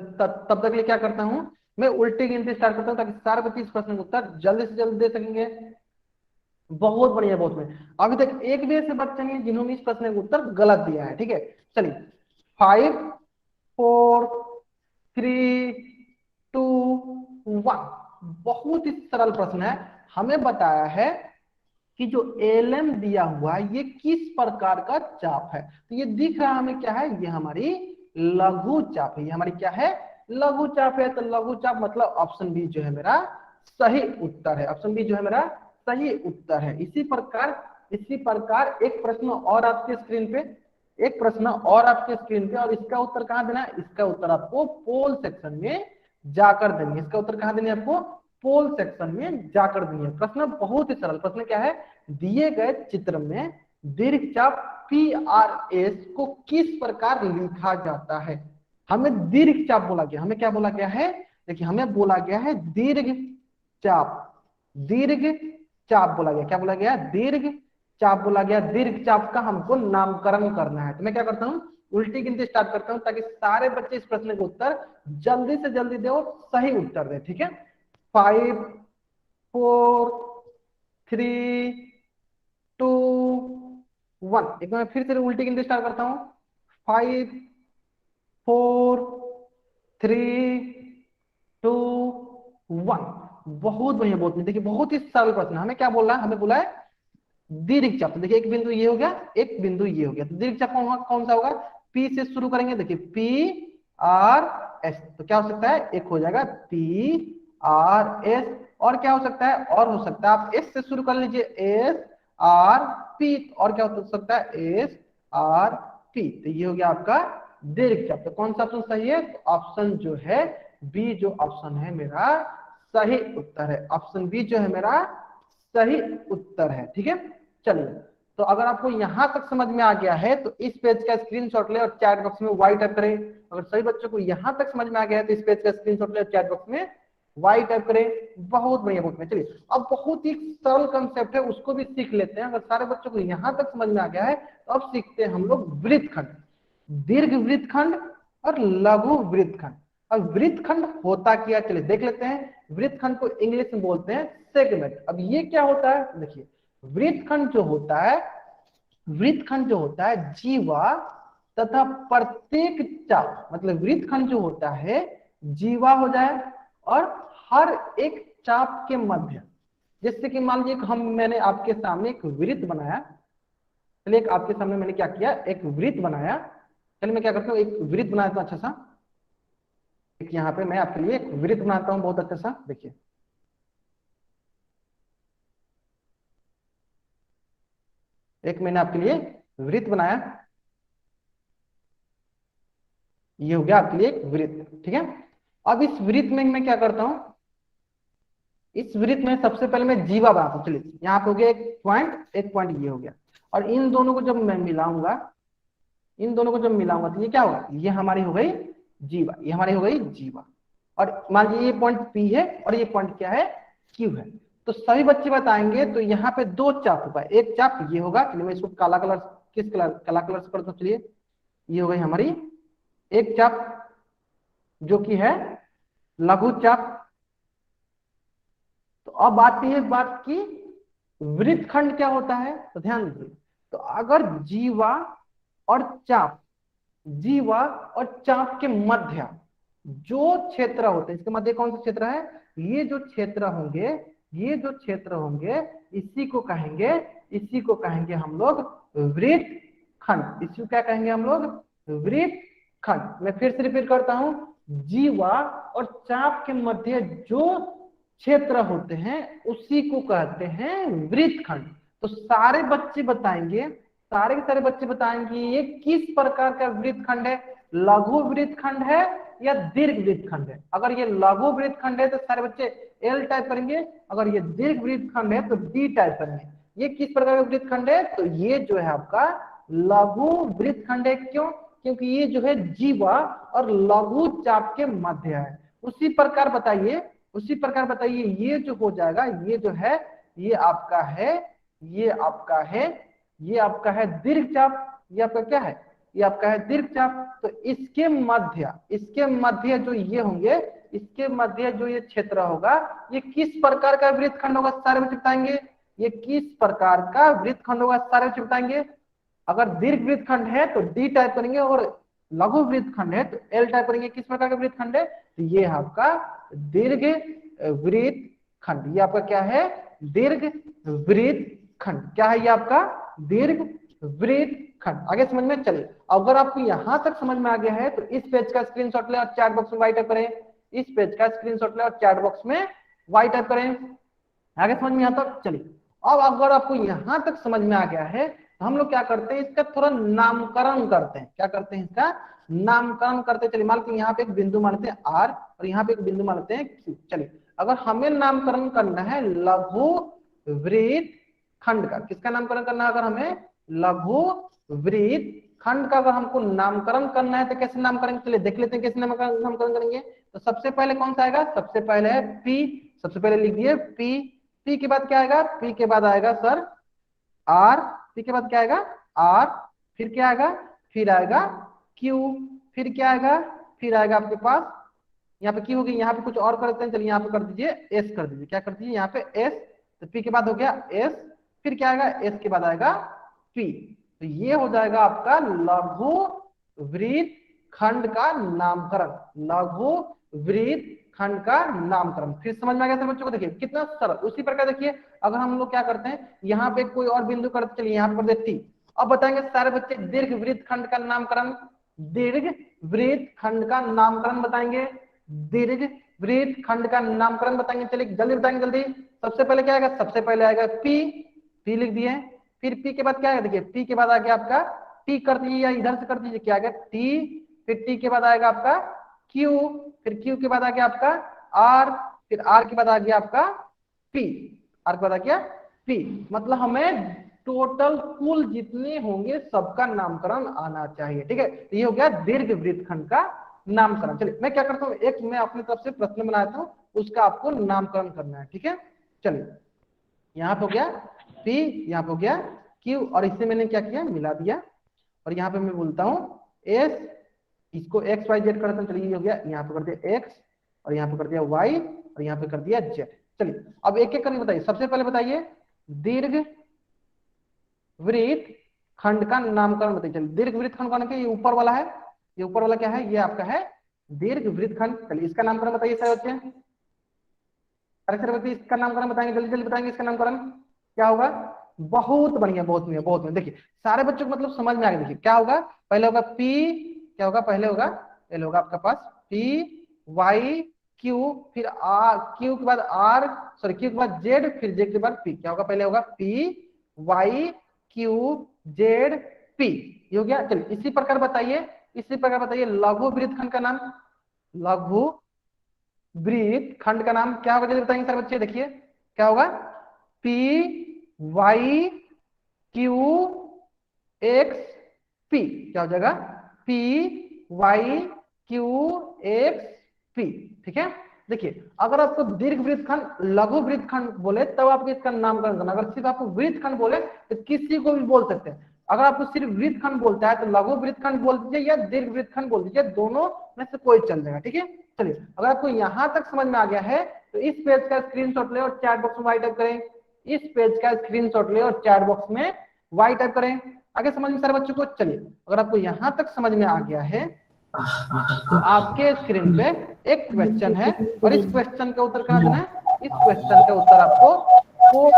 तब तक लिए क्या करता हूँ, मैं उल्टी गिनती स्टार्ट करता हूँ ताकि सारे बच्चे इस प्रश्न का उत्तर जल्दी से जल्दी दे सकेंगे। बहुत बढ़िया, बहुत बढ़िया। अभी तक एक भी ऐसे बच्चे नहीं जिन्होंने इस प्रश्न का उत्तर गलत दिया है। ठीक है, चलिए। 5 4 3 2 1। बहुत ही सरल प्रश्न है। हमें बताया है कि जो एलएम दिया हुआ है ये किस प्रकार का चाप है। तो ये दिख रहा हमें क्या है, ये हमारी लघु चाप है। ये हमारी क्या है, लघु चाप है। तो लघु चाप मतलब ऑप्शन बी जो है मेरा सही उत्तर है। ऑप्शन बी जो है मेरा सही उत्तर है। इसी प्रकार एक प्रश्न और आपके स्क्रीन पे, एक प्रश्न और आपके स्क्रीन पे, और इसका उत्तर कहाँ देना है, इसका उत्तर आपको पोल सेक्शन में जाकर देनी है। इसका उत्तर कहाँ देनी है आपको, पोल सेक्शन में जाकर देनी है। प्रश्न बहुत ही सरल। प्रश्न क्या है, दिए गए चित्र में दीर्घचाप PRS को किस प्रकार लिखा जाता है। हमें दीर्घचाप बोला गया, हमें क्या बोला गया है, देखिए हमें बोला गया है दीर्घ चाप। दीर्घ चाप बोला गया, क्या बोला गया, दीर्घ चाप बोला गया। दीर्घ चाप का हमको नामकरण करना है। तो मैं क्या करता हूँ, उल्टी गिनती स्टार्ट करता हूँ ताकि सारे बच्चे इस प्रश्न का उत्तर जल्दी से जल्दी दे और सही उत्तर दे। ठीक है, 5 4 3 2 1। एक बार फिर से उल्टी गिनती स्टार्ट करता हूँ। 5 4 3 2 1। बहुत बढ़िया, बहुत बढ़िया। देखिए बहुत ही सरल प्रश्न। हमें क्या बोल रहा है, हमें बोला है दीर्घ चाप। देखिए एक बिंदु ये हो गया, एक बिंदु ये हो गया। तो दीर्घ चाप कौन सा होगा, पी से शुरू करेंगे। देखिए PRS, तो क्या हो सकता है, एक हो जाएगा PRS। और क्या हो सकता है, और हो सकता है आप S से शुरू कर लीजिए, SRP। और क्या हो सकता है, SRP। तो ये हो गया आपका दीर्घ चाप। तो कौन सा ऑप्शन सही है, तो ऑप्शन जो है बी, जो ऑप्शन है मेरा सही उत्तर है। ऑप्शन बी जो है मेरा सही उत्तर है। ठीक है, चलिए। तो अगर आपको यहां तक समझ में आ गया है तो इस पेज का स्क्रीनशॉट ले और चैट बॉक्स में वाई टाइप करें। अगर सभी बच्चों को यहां तक समझ में आ गया है तो इस पेज का स्क्रीनशॉट ले और चैट बॉक्स में वाई टाइप करें। बहुत बढ़िया, बहुत बढ़िया। चलिए अब बहुत ही सरल कंसेप्ट है, उसको भी सीख लेते हैं। अगर सारे बच्चों को यहां तक समझ में आ गया है तो अब सीखते हैं हम लोग वृत्तखंड, दीर्घ वृत्तखंड और लघु वृत्तखंड। अब वृत्तखंड होता क्या, चलिए देख लेते हैं। वृत्तखंड को इंग्लिश में बोलते हैं सेगमेंट। अब ये क्या होता है, देखिए वृत्तखंड जो होता है, वृत्तखंड जो होता है जीवा तथा प्रत्येक चाप, मतलब वृत्तखंड जो होता है जीवा हो जाए और हर एक चाप के मध्य। जैसे कि मान लीजिए मैंने आपके सामने एक वृत्त बनाया। चलिए एक आपके सामने मैंने क्या किया, एक वृत्त बनाया। चलिए मैं क्या करता हूँ, एक वृत्त बनाता हूँ अच्छा सा। एक यहाँ पे मैं आपके लिए एक वृत्त बनाता हूँ बहुत अच्छा सा। देखिए एक मैंने आपके लिए वृत्त बनाया, ये हो गया आपके लिए एक वृत्त। ठीक है, अब इस वृत्त में मैं क्या करता हूं, इस वृत्त में सबसे पहले मैं जीवा बनाता हूं। चलिए यहाँ पे हो गया एक पॉइंट, एक पॉइंट ये हो गया। और इन दोनों को जब मैं मिलाऊंगा, इन दोनों को जब मिलाऊंगा तो ये क्या होगा, ये हमारी हो गई जीवा, ये हमारी हो गई जीवा। और मान लीजिए ये पॉइंट पी है और ये पॉइंट क्या है, क्यू है। तो सभी बच्चे बताएंगे तो यहाँ पे दो चाप होगा। एक चाप ये होगा, चलिए मैं इसको काला कलर, किस कलर, काला कलर से करता हूँ। चलिए ये हो गई हमारी एक चाप जो कि है लघु चाप। तो अब बात यह बात की वृत्तखंड क्या होता है, तो ध्यान दीजिए। तो अगर जीवा और चाप, जीवा और चाप के मध्य जो क्षेत्र होते हैं, इसके मध्य कौन सा क्षेत्र है, ये जो क्षेत्र होंगे, ये जो क्षेत्र होंगे इसी को कहेंगे, इसी को कहेंगे हम लोग वृत्तखंड। इसी को क्या कहेंगे हम लोग, वृत्तखंड। मैं फिर से रिपीट करता हूं, जीवा और चाप के मध्य जो क्षेत्र होते हैं उसी को कहते हैं वृत्तखंड। तो सारे बच्चे बताएंगे, सारे के सारे बच्चे बताएंगे ये किस प्रकार का वृत्तखंड है। लघु वृत्तखंड है या दीर्घ वृत्तखंड है। अगर ये लघु वृत्तखंड है तो सारे बच्चे एल टाइप करेंगे, अगर ये दीर्घ वृत्तखंड है तो डी टाइप करेंगे। ये किस प्रकार का वृत्तखंड है, तो ये जो है आपका लघु वृत्तखंड है। क्यों, क्योंकि ये जो है जीवा और लघु चाप के मध्य है। उसी प्रकार बताइए, उसी प्रकार बताइए ये जो हो जाएगा, ये जो है ये आपका है, ये आपका है, ये आपका है दीर्घ चाप, ये आपका क्या है, ये आपका है दीर्घ चाप। तो इसके मध्य जो ये होंगे, इसके मध्य जो ये क्षेत्र होगा, ये किस प्रकार का वृत्तखंड होगा, सारे बच्चे बताएंगे। ये किस प्रकार का वृत्तखंड होगा, सारे बच्चे बताएंगे। अगर दीर्घ वृत्तखंड है तो डी टाइप करेंगे, और लघु वृत्तखंड है तो एल टाइप करेंगे। किस प्रकार का वृत्तखंड है, तो ये आपका दीर्घ वृत्तखंड। ये आपका क्या है, दीर्घ वृत्तखंड। क्या है ये आपका दीर्घ वृत्तखंड। आगे समझ में चलिए। अगर आपको यहां तक समझ में आ गया है तो इस पेज का स्क्रीनशॉट ले और चैट बॉक्स में वाई टाइप करें। इस पेज का स्क्रीनशॉट ले और चैट बॉक्स में वाई टाइप करें। आगे समझ में आता, चलिए। अब अगर आपको यहां तक समझ में आ गया है तो हम लोग क्या करते हैं, इसका थोड़ा नामकरण करते हैं। क्या करते हैं, इसका नामकरण करते हैं। चलिए मान लीजिए यहाँ पे एक बिंदु मान लेते हैं आर और यहाँ पे एक बिंदु मान लेते हैं क्यू। चलिए अगर हमें नामकरण करना है लघु वृत्तखंड का, किसका नामकरण करना है, अगर हमें लघु वृत्तखंड का अगर हमको नामकरण करना है तो कैसे नाम करेंगे, चलिए देख लेते हैं कैसे नामकरण करेंगे। तो सबसे पहले कौन सा आएगा, सबसे पहले है पी। सबसे पहले लिख दिए पी। पी के बाद क्या आएगा, पी के बाद आएगा सर आर। पी के बाद क्या आएगा आर, फिर क्या आएगा, फिर आएगा क्यू, फिर क्या आएगा, फिर आएगा आपके पास, यहाँ पे क्यू हो गई, यहाँ पे कुछ और करते हैं। चलिए यहाँ पे कर दीजिए एस कर दीजिए। क्या कर दीजिए यहाँ पे एस। तो पी के बाद हो गया एस, फिर क्या आएगा एस के बाद आएगा पी। तो ये हो जाएगा आपका लघु वृत्तखंड का नामकरण, लघु वृत्तखंड का नामकरण। फिर समझ में आ गया बच्चों को, देखिए कितना सरल। उसी प्रकार देखिए अगर हम लोग क्या करते हैं, यहाँ पे कोई और बिंदु करते, चलिए यहाँ पे कर दे टी। अब बताएंगे सारे बच्चे दीर्घ वृत्तखंड का नामकरण, दीर्घ वृत्तखंड का नामकरण बताएंगे, दीर्घ वृत्तखंड का नामकरण बताएंगे। चलिए जल्दी बताएंगे जल्दी। सबसे पहले क्या आएगा, सबसे पहले आएगा पी, पी लिख दिए। फिर पी के बाद क्या आएगा, देखिए पी के बाद आ गया आपका टी कर दीजिए या इधर से कर दीजिए, क्या आएगा टी। फिर टी के बाद आएगा आपका क्यू, फिर क्यू के बाद आ गया आपका आर, फिर आर के बाद आ गया आपका पी, आर के बाद आ गया पी। मतलब हमें टोटल कुल जितने होंगे सबका नामकरण आना चाहिए, ठीक है। तो ये हो गया दीर्घ वृत्तखंड का नामकरण। चलिए मैं क्या करता हूँ, एक मैं अपनी तरफ से प्रश्न बनाता हूँ, उसका आपको नामकरण करना है, ठीक है। चलिए यहाँ पे हो गया पी, यहाँ पे हो गया क्यू, और इससे मैंने क्या किया, मिला दिया। और यहाँ पे मैं बोलता हूँ एस, इसको एक्स वाई जेड करता हूँ। चलिए ये हो गया, यहाँ पे कर दिया एक्स और यहाँ पे कर दिया वाई और यहाँ पे कर दिया जेड। चलिए अब एक एक करके बताइए। सबसे पहले बताइए दीर्घ वृत्तखंड का नामकरण बताइए। चलिए दीर्घ वृत्तखंड कौन है, ये ऊपर वाला है, ये ऊपर वाला क्या है, ये आपका है दीर्घ वृत्तखंड। चलिए इसका नामकरण बताइए सारे बच्चे, अरे सर बच्चे इसका नामकरण बताएंगे, जल्दी जल्दी बताएंगे इसका नामकरण क्या होगा। बहुत बढ़िया, बहुत बढ़िया, बहुत बढ़िया। देखिए सारे बच्चों को मतलब समझ में आ गया। देखिए क्या होगा, पहले होगा पी, क्या होगा पहले होगा, पहले होगा आपका पास पी वाई क्यू, फिर आर, क्यू के बाद आर, सॉरी क्यू के बाद जेड, फिर जेड के बाद पी। क्या होगा, पहले होगा P Y Q Z P, ये हो गया। चलिए इसी प्रकार बताइए, इसी प्रकार बताइए लघु वृत्तखंड का नाम, लघु वृत्तखंड का नाम क्या होगा, जल्दी बताएंगे सारे बच्चे। देखिए क्या होगा, P Y Q X P, क्या हो जाएगा P Y Q X P, ठीक है। देखिए अगर आपको दीर्घ वृत्तखंड लघु वृत्तखंड बोले तब आपको इसका नामकरण करना, अगर सिर्फ आपको वृत्तखंड बोले तो किसी को भी बोल सकते हैं। अगर आपको सिर्फ वृत्तखंड बोलता है तो लघु वृत्तखंड बोल दीजिए या दीर्घ वृत्तखंड बोल दीजिए, दोनों में से कोई चल जाएगा, ठीक है। चलिए अगर आपको यहां तक समझ में आ गया है तो इस पेज का स्क्रीनशॉट ले और चैट बॉक्स में वाई टाइप करें। इस पेज का स्क्रीनशॉट ले और चैट बॉक्स में वाई टाइप करें। आगे समझ में सारे बच्चों को। चलिए अगर आपको यहां तक समझ में आ गया है तो आपके स्क्रीन पे एक क्वेश्चन है और इस क्वेश्चन का उत्तर कहाँ देना है, इस क्वेश्चन का उत्तर आपको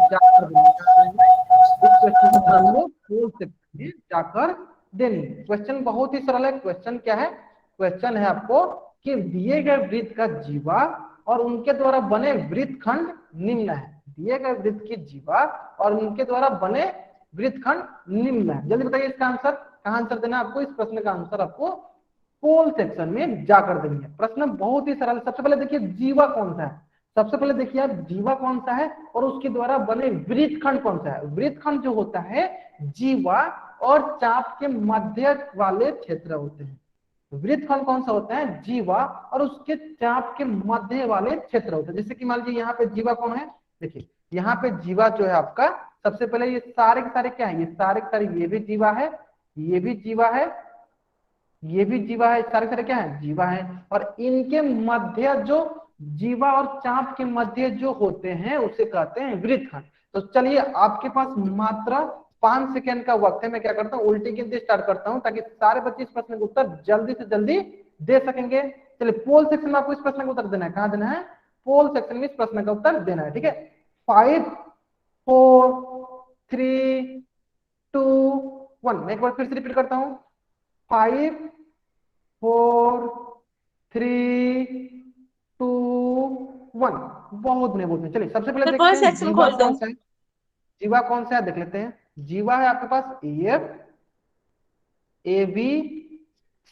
जाकर देना है। इस क्वेश्चन का उत्तर हम लोग पोल से जाकर देनी है। क्वेश्चन बहुत ही सरल है। क्वेश्चन क्या है, क्वेश्चन है आपको कि दिए गए वृत्त का जीवा और उनके द्वारा बने वृत्तखंड निम्न है। दिए गए वृत्त की जीवा और उनके द्वारा बने वृत्तखंड निम्न है। जल्दी बताइए इसका आंसर। कहाँ आंसर देना आपको, इस प्रश्न का आंसर आपको पोल सेक्शन में जाकर देंगे। प्रश्न बहुत ही सरल। सबसे पहले देखिए जीवा कौन सा है, सबसे पहले देखिए आप जीवा कौन सा है और उसके द्वारा बने वृत्तखंड कौन सा है। वृत्तखंड जो होता है जीवा और चाप के मध्य वाले क्षेत्र होते हैं। वृत्तखंड कौन सा होता है, जीवा और उसके चाप के मध्य वाले क्षेत्र होते हैं। जैसे कि मान लीजिए यहाँ पे जीवा कौन है, देखिए यहाँ पे जीवा जो है आपका, सबसे पहले ये सारे के सारे क्या है, ये सारे के सारे ये भी जीवा है, ये भी जीवा है, ये भी जीवा है, सारे सारे क्या है, जीवा है। और इनके मध्य जो जीवा और चाप के मध्य जो होते हैं उसे कहते हैं वृत्तखंड। तो चलिए आपके पास मात्र 5 सेकेंड का वक्त है, मैं क्या करता हूँ उल्टी गिनती स्टार्ट करता हूँ ताकि सारे बच्चे इस प्रश्न का उत्तर जल्दी से जल्दी दे सकेंगे। चलिए पोल सेक्शन में आपको इस प्रश्न का उत्तर देना है, कहाँ देना है, पोल सेक्शन में इस प्रश्न का उत्तर देना है, ठीक है। 5 4 3 2 1, मैं एक बार फिर से रिपीट करता हूँ, 5 4 3 2 1। बहुत नहीं बोलते, चलिए सबसे पहले देखते हैं जीवा कौन सा है। जीवा कौन सा है देख लेते हैं। जीवा है आपके पास F A B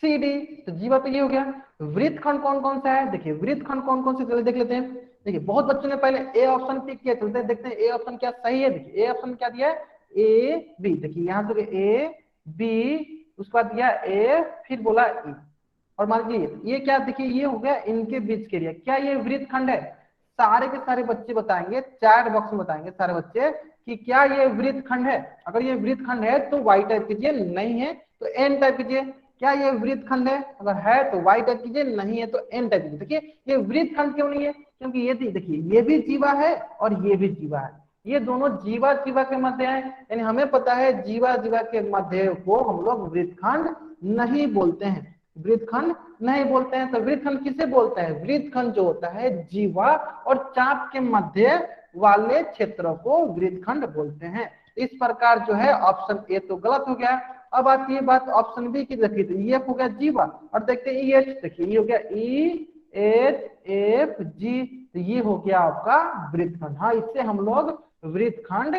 C D, तो जीवा तो ये हो गया। वृत्तखंड कौन कौन सा है, देखिए वृत्तखंड कौन कौन से चलिए देख लेते हैं। देखिए बहुत बच्चों ने पहले ए ऑप्शन पिक किया, चलते देखते हैं ए ऑप्शन क्या सही है। देखिए ए ऑप्शन क्या दिया है, ए बी, देखिए यहाँ से ए बी, उसके बाद दिया ए, फिर बोला ई। और मान लीजिए ये क्या, देखिए ये हो गया इनके बीच के लिए, क्या ये वृत्तखंड है। सारे के सारे बच्चे बताएंगे, चैट बॉक्स में बताएंगे सारे बच्चे कि क्या ये वृत्तखंड है। अगर ये वृत्तखंड है तो वाई टाइप कीजिए, नहीं है तो एन टाइप कीजिए। क्या ये वृत्तखंड है, अगर है तो वाई टाइप कीजिए, नहीं है तो एन टाइप कीजिए। देखिए ये वृत्तखंड क्यों नहीं है, क्योंकि ये देखिए ये भी जीवा है और ये भी जीवा है, ये दोनों जीवा जीवा के मध्य है, यानी हमें पता है जीवा जीवा के मध्य को हम लोग वृत्तखंड नहीं बोलते हैं, वृत्तखंड नहीं बोलते हैं। तो वृत्तखंड किसे बोलते हैं, वृत्तखंड जो होता है जीवा और चाप के मध्य वाले क्षेत्र को वृत्तखंड बोलते हैं। इस प्रकार जो है ऑप्शन ए तो गलत हो गया। अब आती है बात ऑप्शन बी की, देखिए तो ये हो गया जीवा और देखते हैं ई एच, देखिए ये हो गया ई एच एफ जी, तो ये हो गया आपका वृत्तखंड। हाँ इससे हम लोग वृत्तखंड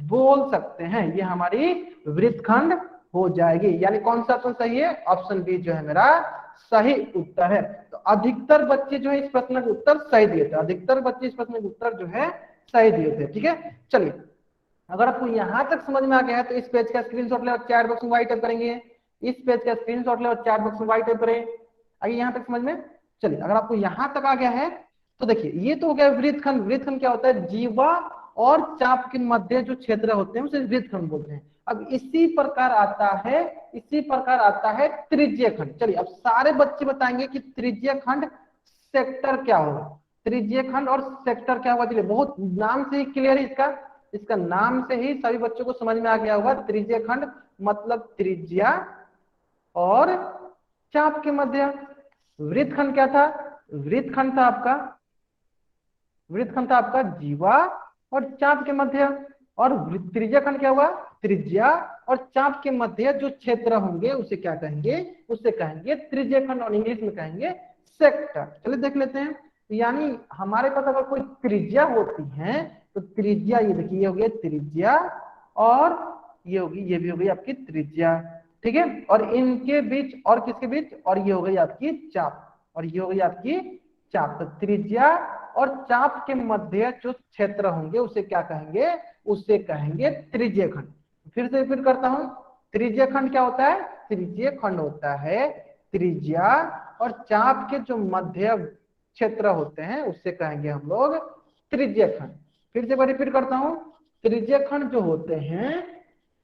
बोल सकते हैं, ये हमारी वृत्तखंड हो जाएगी। यानी कौन सा ऑप्शन सही है, ऑप्शन बी जो है मेरा सही उत्तर है। तो अधिकतर बच्चे जो है इस प्रश्न का उत्तर सही दिए थे, अधिकतर बच्चे इस प्रश्न का उत्तर जो है सही दिए थे, ठीक है। चलिए अगर आपको यहां तक समझ में आ गया है तो इस पेज का स्क्रीनशॉट ले और चैट बॉक्स में वाई टाइप करेंगे, इस पेज का स्क्रीनशॉट ले और चैट बॉक्स में वाई टाइप करें। आइए यहां तक समझ में। चलिए अगर आपको यहां तक आ गया है तो देखिए ये तो हो गया वृत्तखंड। वृत्तखंड क्या होता है, जीवा और चाप के मध्य जो क्षेत्र होते हैं उसे वृत्तखंड बोलते हैं। अब इसी प्रकार आता है, इसी प्रकार आता है त्रिज्यीय खंड। चलिए अब सारे बच्चे बताएंगे कि त्रिज्यीय खंड सेक्टर क्या होगा, त्रिज्यीय खंड और सेक्टर क्या होगा। चलिए बहुत नाम से ही क्लियर है, इसका इसका नाम से ही सभी बच्चों को समझ में आ गया होगा। त्रिज्यीय खंड मतलब त्रिज्या और चाप के मध्य। वृत्तखंड क्या था, वृत्तखंड था आपका, वृत्तखंड था आपका जीवा और चाप के मध्य। और त्रिज्या खंड क्या हुआ, त्रिज्या और चाप के मध्य जो क्षेत्र होंगे उसे क्या कहेंगे, उसे कहेंगे त्रिज्यीय खंड और इंग्लिश में कहेंगे सेक्टर। चलिए देख लेते हैं। यानी हमारे पास अगर कोई त्रिज्या होती है तो त्रिज्या, ये देखिए ये हो गया त्रिज्या और ये होगी, ये भी हो गई आपकी त्रिज्या, ठीक है। और इनके बीच और किसके बीच, और ये हो गई आपकी चाप, और ये हो गई आपकी चाप। तो त्रिज्या और चाप के मध्य जो क्षेत्र होंगे उसे क्या कहेंगे, उसे कहेंगे त्रिज्यीय खंड। फिर से रिपीट करता हूं, त्रिज्यीय खंड क्या होता है, त्रिज्यीय खंड होता है त्रिज्या और चाप के जो मध्य क्षेत्र होते हैं उससे कहेंगे हम लोग त्रिज्यीय खंड। फिर से रिपीट करता हूं, त्रिज्यीय खंड जो होते हैं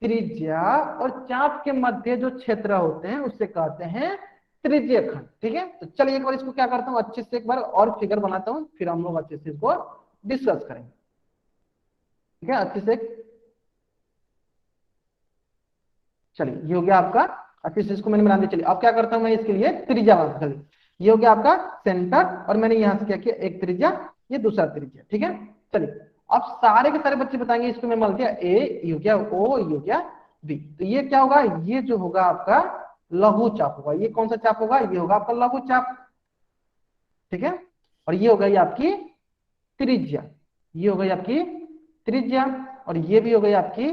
त्रिज्या और चाप के मध्य जो क्षेत्र होते हैं उससे कहते हैं त्रिज्यीय खंड, ठीक है। तो चलिए एक बार इसको क्या करता हूँ अच्छे से एक बार और फिगर बनाता हूँ, फिर हम लोग अच्छे से इसको डिस्कस करेंगे, ठीक है अच्छे से। चलिए ये हो गया आपका, अच्छे से इसको मैंने बना दिया। चलिए अब क्या करता हूँ मैं इसके लिए त्रिज्या बना, चलिए ये हो गया आपका सेंटर और मैंने यहाँ से क्या किया, एक त्रिज्या ये दूसरा त्रिज्या, ठीक है। चलिए अब सारे के सारे बच्चे बताएंगे, इसको मैं मान दिया ए, ये हो गया ओ, ये हो गया बी। तो ये क्या होगा, ये जो होगा आपका लघु चाप होगा। ये कौन सा चाप होगा, ये होगा आपका लघु चाप, ठीक है। और ये हो गई आपकी त्रिज्या, ये हो गई आपकी त्रिज्या और ये भी हो गई आपकी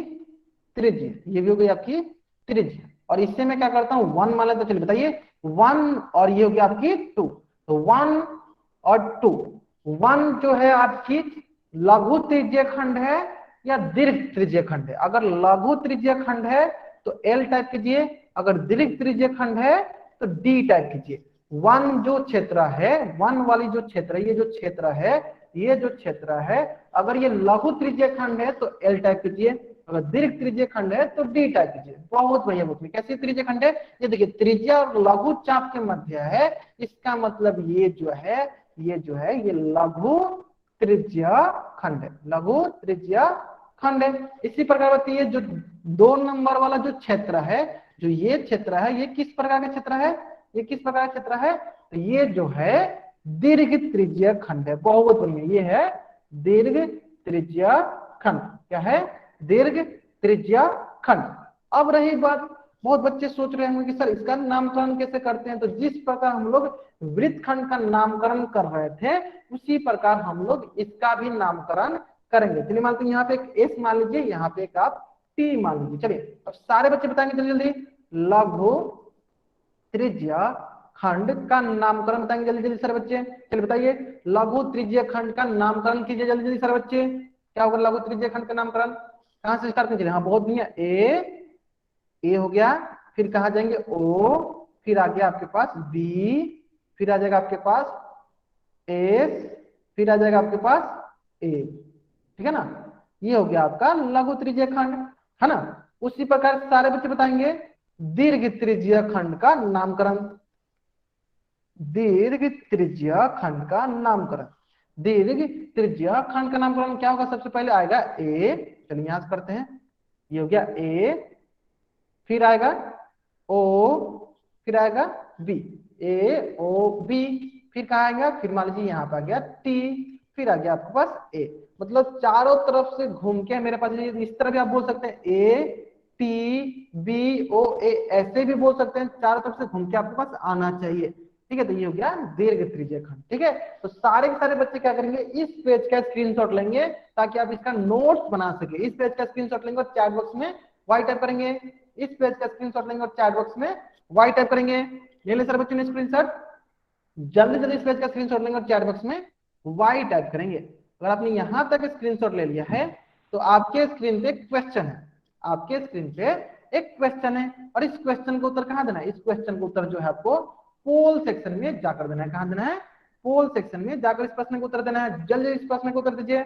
त्रिज्या, ये भी हो गई आपकी त्रिज्या, और इससे मैं क्या करता हूँ 1 मान लेता हूं। चलिए बताइए 1 और ये हो गया आपकी 2, तो 1 और 2। 1 जो है आपकी लघु त्रिज्यीय खंड है या दीर्घ त्रिज्यीय खंड है? अगर लघु त्रिज्यीय खंड है तो एल टाइप कीजिए, अगर दीर्घ त्रिज्यीय खंड है तो डी टाइप कीजिए। 1 जो क्षेत्र है, 1 वाली जो क्षेत्र है, ये जो क्षेत्र है, ये जो क्षेत्र है, अगर ये लघु त्रिज्यीय खंड है तो एल टाइप कीजिए, अगर दीर्घ त्रिज्यीय खंड है तो डी टाइप कीजिए। बहुत बढ़िया बहुत बढ़िया। कैसी त्रिज्यीय खंड है? ये देखिए त्रिज्या और लघु चाप के मध्य है, इसका मतलब ये जो है ये लघु त्रिज्यीय खंड है, लघु त्रिज्यीय खंड है। इसी प्रकार बताइए जो 2 नंबर वाला जो क्षेत्र है, जो ये क्षेत्र है, ये किस प्रकार का क्षेत्र है? ये किस प्रकार का क्षेत्र है? तो ये जो है दीर्घ त्रिज्यीय खंड है। बहुत बढ़िया, ये है दीर्घ त्रिज्यीय खंड। क्या है? दीर्घ त्रिज्यीय खंड। अब रही बात, बहुत बच्चे सोच रहे होंगे कि सर इसका नामकरण कैसे करते हैं? तो जिस प्रकार हम लोग वृत्त खंड का नामकरण कर रहे थे, उसी प्रकार हम लोग इसका भी नामकरण करेंगे। चलिए मानते हैं यहाँ पे एक एस मान लीजिए, यहाँ पे एक आप टी मान लीजिए। चलिए अब सारे बच्चे बताएंगे जल्दी जल्दी, लघु त्रिज्यीय खंड का नामकरण बताएंगे जल्दी जल्दी सारे बच्चे। चलिए बताइए, लघु त्रिज्यीय खंड का नामकरण कीजिए जल्दी जल्दी सारे बच्चे। क्या होगा लघु त्रिज्यीय खंड का नामकरण? कहां से स्टार्ट करेंगे? हाँ बहुत बढ़िया, ए हो गया, फिर कहा जाएंगे ओ, फिर आ गया आपके पास बी, फिर आ जाएगा आपके पास एस, फिर आ जाएगा आपके पास ए। ठीक है ना? ये हो गया आपका लघु त्रिज्यीय खंड, है ना? उसी प्रकार सारे बच्चे बताएंगे दीर्घ त्रिज्यीय खंड का नामकरण। दीर्घ त्रिज्यीय खंड का नामकरण, दीर्घ त्रिज्यीय खंड का नामकरण क्या होगा? सबसे पहले आएगा ए, चलिए यहां से करते हैं, ये हो गया ए, फिर आएगा ओ, फिर आएगा बी, ए ओ बी, फिर कहा आएगा? फिर मान लीजिए यहाँ पे आ गया टी, फिर आ गया आपके पास ए। मतलब चारों तरफ से घूम के मेरे पास इस तरह भी आप बोल सकते हैं ए टी बी ओ ए, ऐसे भी बोल सकते हैं, चारों तरफ से घूम के आपके पास आना चाहिए। ठीक है, तो ये हो गया दीर्घ त्रिज्यीय खंड। ठीक है, तो सारे के सारे बच्चे क्या करेंगे, इस पेज का स्क्रीनशॉट लेंगे ताकि आप इसका नोट्स बना सके। इस पेज का स्क्रीनशॉट लेंगे और चैट बॉक्स में वाई टाइप करेंगे, इस पेज का स्क्रीनशॉट लेंगे और चैट बॉक्स में वाई टाइप करेंगे। ले ले सारे बच्चों ने स्क्रीनशॉट, जल्दी जल्दी इस पेज का स्क्रीनशॉट लेंगे और चैट बॉक्स में वाई टाइप करेंगे। अगर आपने यहां तक स्क्रीनशॉट ले लिया है तो आपके स्क्रीन पे क्वेश्चन है, आपके स्क्रीन पे एक क्वेश्चन है, और इस क्वेश्चन को उत्तर कहां देना है? इस क्वेश्चन को उत्तर जो है आपको पोल सेक्शन में जाकर देना है। कहां देना है? पोल सेक्शन में जाकर इस प्रश्न को उत्तर देना है। जल्दी इस प्रश्न को उत्तर दीजिए,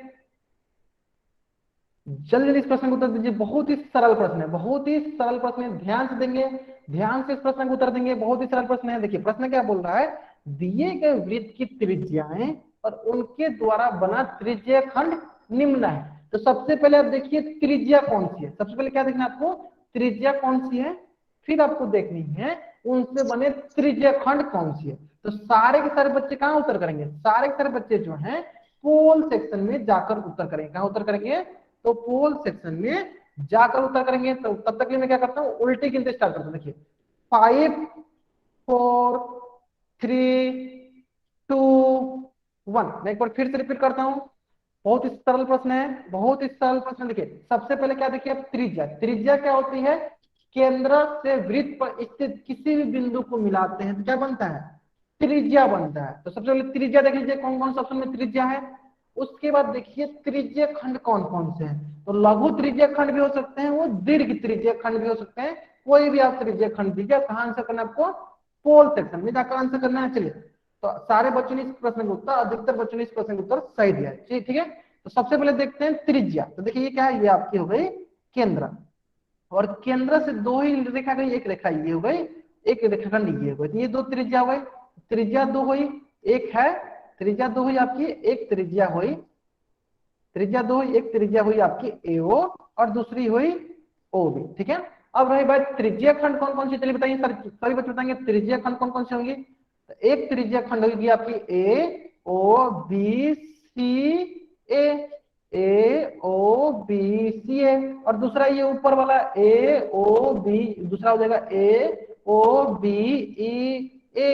जल्दी जल्दी इस प्रश्न को उत्तर दीजिए। बहुत ही सरल प्रश्न है, बहुत ही सरल प्रश्न है, ध्यान से देंगे, ध्यान से इस प्रश्न को उत्तर देंगे। बहुत ही सरल प्रश्न है। देखिए प्रश्न क्या बोल रहा है, दिए गए वृत्त की त्रिज्याएं और उनके द्वारा बना त्रिज्यीय खंड निम्न है। तो सबसे पहले आप देखिए त्रिज्या कौन सी है, सबसे पहले क्या देखना है आपको, त्रिज्या कौन सी है, फिर आपको देखनी है उनसे बने त्रिज्यीय खंड कौन सी है। तो सारे के सारे बच्चे कहां उत्तर करेंगे? सारे के सारे बच्चे जो हैं पोल सेक्शन में जाकर उत्तर करेंगे। कहां उत्तर करेंगे? तो पोल सेक्शन में जाकर उत्तर करेंगे। तो तब तक मैं क्या करता हूँ, उल्टी गिनते स्टार्ट करता हूँ। देखिए 5 4 3 2 1। मैं एक बार फिर से रिपीट करता हूँ, बहुत ही सरल प्रश्न है, बहुत ही सरल प्रश्न। देखिए सबसे पहले क्या देखिए, त्रिज्या। त्रिज्या क्या होती है? केंद्र से वृत्त पर स्थित किसी भी बिंदु को मिलाते हैं तो क्या बनता है? त्रिज्या बनता है। तो सबसे पहले त्रिज्या देख लीजिए, कौन कौन सा ऑप्शन में त्रिज्या है। उसके बाद देखिए त्रिज्यीय खंड कौन कौन से हैं। तो लघु त्रिज्यीय खंड भी हो सकते हैं, वो दीर्घ त्रिज्यीय खंड भी हो सकते हैं। कोई भी आप त्रिज्यीय खंड दीजिए। कहां आंसर करना है आपको? पोल सेक्शन में जाकर आंसर करना है। चलिए तो सारे बच्चों ने इस प्रश्न का उत्तर, अधिकतर बच्चों ने इस प्रश्न का उत्तर सही दिया है। ठीक है, तो सबसे पहले देखते हैं त्रिज्या। तो देखिए ये क्या है, ये आपकी हो गई केंद्र, और केंद्र से दो ही रेखा गई, एक रेखा ये हो गई, एक रेखाखंड ये हो गई। तो ये दो त्रिज्या हो गई, त्रिज्या दो हुई, एक है त्रिज्या दो हुई आपकी, एक त्रिज्या हुई, त्रिज्या दो हुई, एक त्रिज्या हुई आपकी एओ और दूसरी हुई ओबी। ठीक है, अब रही बात त्रिज्या खंड कौन कौन सी, चलिए बताइए सर, सभी बच्चे बताएंगे त्रिज्या खंड कौन कौन सी होंगी। तो एक त्रिज्या खंड होगी आपकी ए ओ बी सी ए ओ बी सी ए, और दूसरा ये ऊपर वाला ए ओ बी, दूसरा हो जाएगा ए ओ बी ई ए,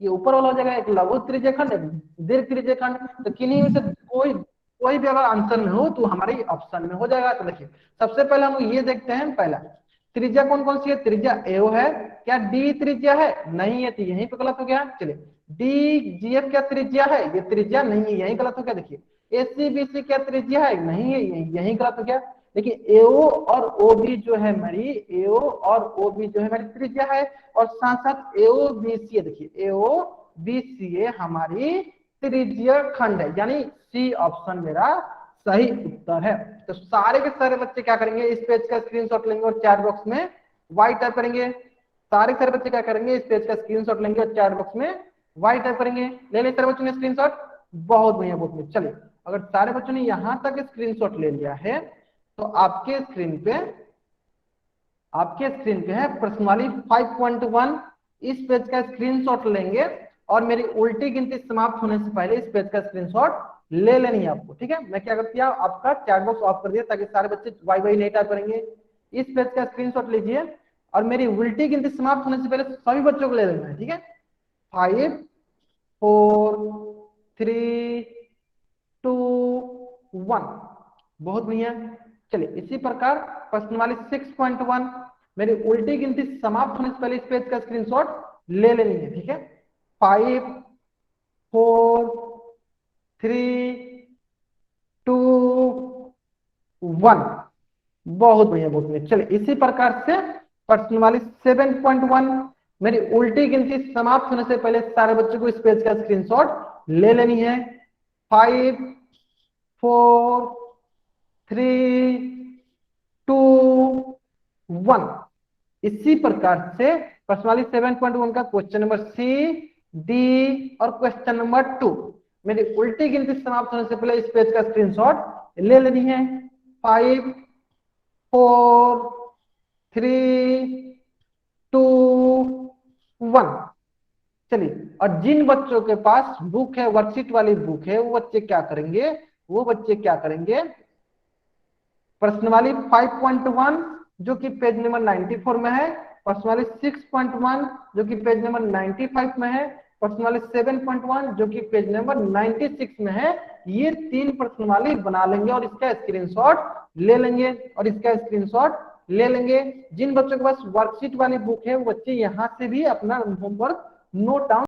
ये ऊपर वाला हो जाएगा एक लघु त्रिज्या खंड, दीर्घ त्रिज्या खंड। तो किन्हीं में से कोई कोई भी अगर आंसर में हो तो हमारे ऑप्शन में हो जाएगा। तो देखिए सबसे पहले हम ये देखते हैं, पहला त्रिज्या कौन कौन सी है, त्रिज्या एओ है, क्या डी त्रिज्या है, नहीं है, तो यहीं पे गलत हो गया। चलिए डी जीएफ क्या त्रिज्या है, ये त्रिज्या नहीं है, यहीं गलत हो गया। देखिए एसी बीसी क्या त्रिज्या है, नहीं है, यहीं गलत हो गया। देखिए एओ और ओबी जो है मेरी, एओ और ओबी जो है मेरी त्रिज्या है, और साथ साथ एओ बीसी, देखिए एओ बीसी हमारी त्रिज्या खंड है, यानी सी ऑप्शन मेरा सही उत्तर है। तो सारे के सारे बच्चे क्या करेंगे, इस पेज का स्क्रीनशॉट लेंगे और चैट बॉक्स में वाई टाइप करेंगे। सारे के सारे बच्चे क्या करेंगे, इस पेज का स्क्रीनशॉट लेंगे और चैट बॉक्स में वाई टाइप करेंगे। ले ले सारे बच्चों ने स्क्रीनशॉट, बहुत बढ़िया बहुत बढ़िया। चलिए अगर सारे बच्चों ने यहां तक स्क्रीनशॉट ले लिया है तो आपके स्क्रीन पे है प्रश्नावली 5.1। इस पेज का स्क्रीनशॉट लेंगे और मेरी उल्टी गिनती समाप्त होने से पहले इस पेज का स्क्रीनशॉट ले लेनी है आपको, ठीक है। मैं क्या करती हूँ, आपका चैट बॉक्स ऑफ कर दिया ताकि सारे बच्चे वाई वाई नहीं टाइप करेंगे। इस पेज का स्क्रीनशॉट लीजिए और मेरी उल्टी गिनती समाप्त होने से पहले सभी बच्चों को ले लेना है, ठीक है। 5 4 3 2 1, बहुत बढ़िया। चलिए इसी प्रकार प्रश्नवाली 6.1, मेरी उल्टी गिनती समाप्त होने से पहले इस पेज का स्क्रीनशॉट ले लेनी है, ठीक है। 5 4 3 2 1, बहुत बढ़िया बहुत बढ़िया। चलिए इसी प्रकार से प्रश्नवाली 7.1, मेरी उल्टी गिनती समाप्त होने से पहले सारे बच्चों को इस पेज का स्क्रीनशॉट ले लेनी है। 5 4 3 2 1, इसी प्रकार से प्रश्नावली 7.1 का क्वेश्चन नंबर सी डी और क्वेश्चन नंबर 2, मेरी उल्टी गिनती समाप्त होने से पहले इस पेज का स्क्रीनशॉट ले लेनी है। 5 4 3 2 1। चलिए और जिन बच्चों के पास बुक है, वर्कशीट वाली बुक है, वो बच्चे क्या करेंगे, प्रश्नवाली 5.1 जो कि पेज नंबर 94 में है, प्रश्नवाली 6.1 जो कि पेज नंबर 95 में है, प्रश्नवाली 7.1 जो कि पेज नंबर 96 में है, ये 3 प्रश्नवाली बना लेंगे और इसका स्क्रीनशॉट ले लेंगे। जिन बच्चों के पास वर्कशीट वाली बुक है वो बच्चे यहाँ से भी अपना होमवर्क नोट डाउन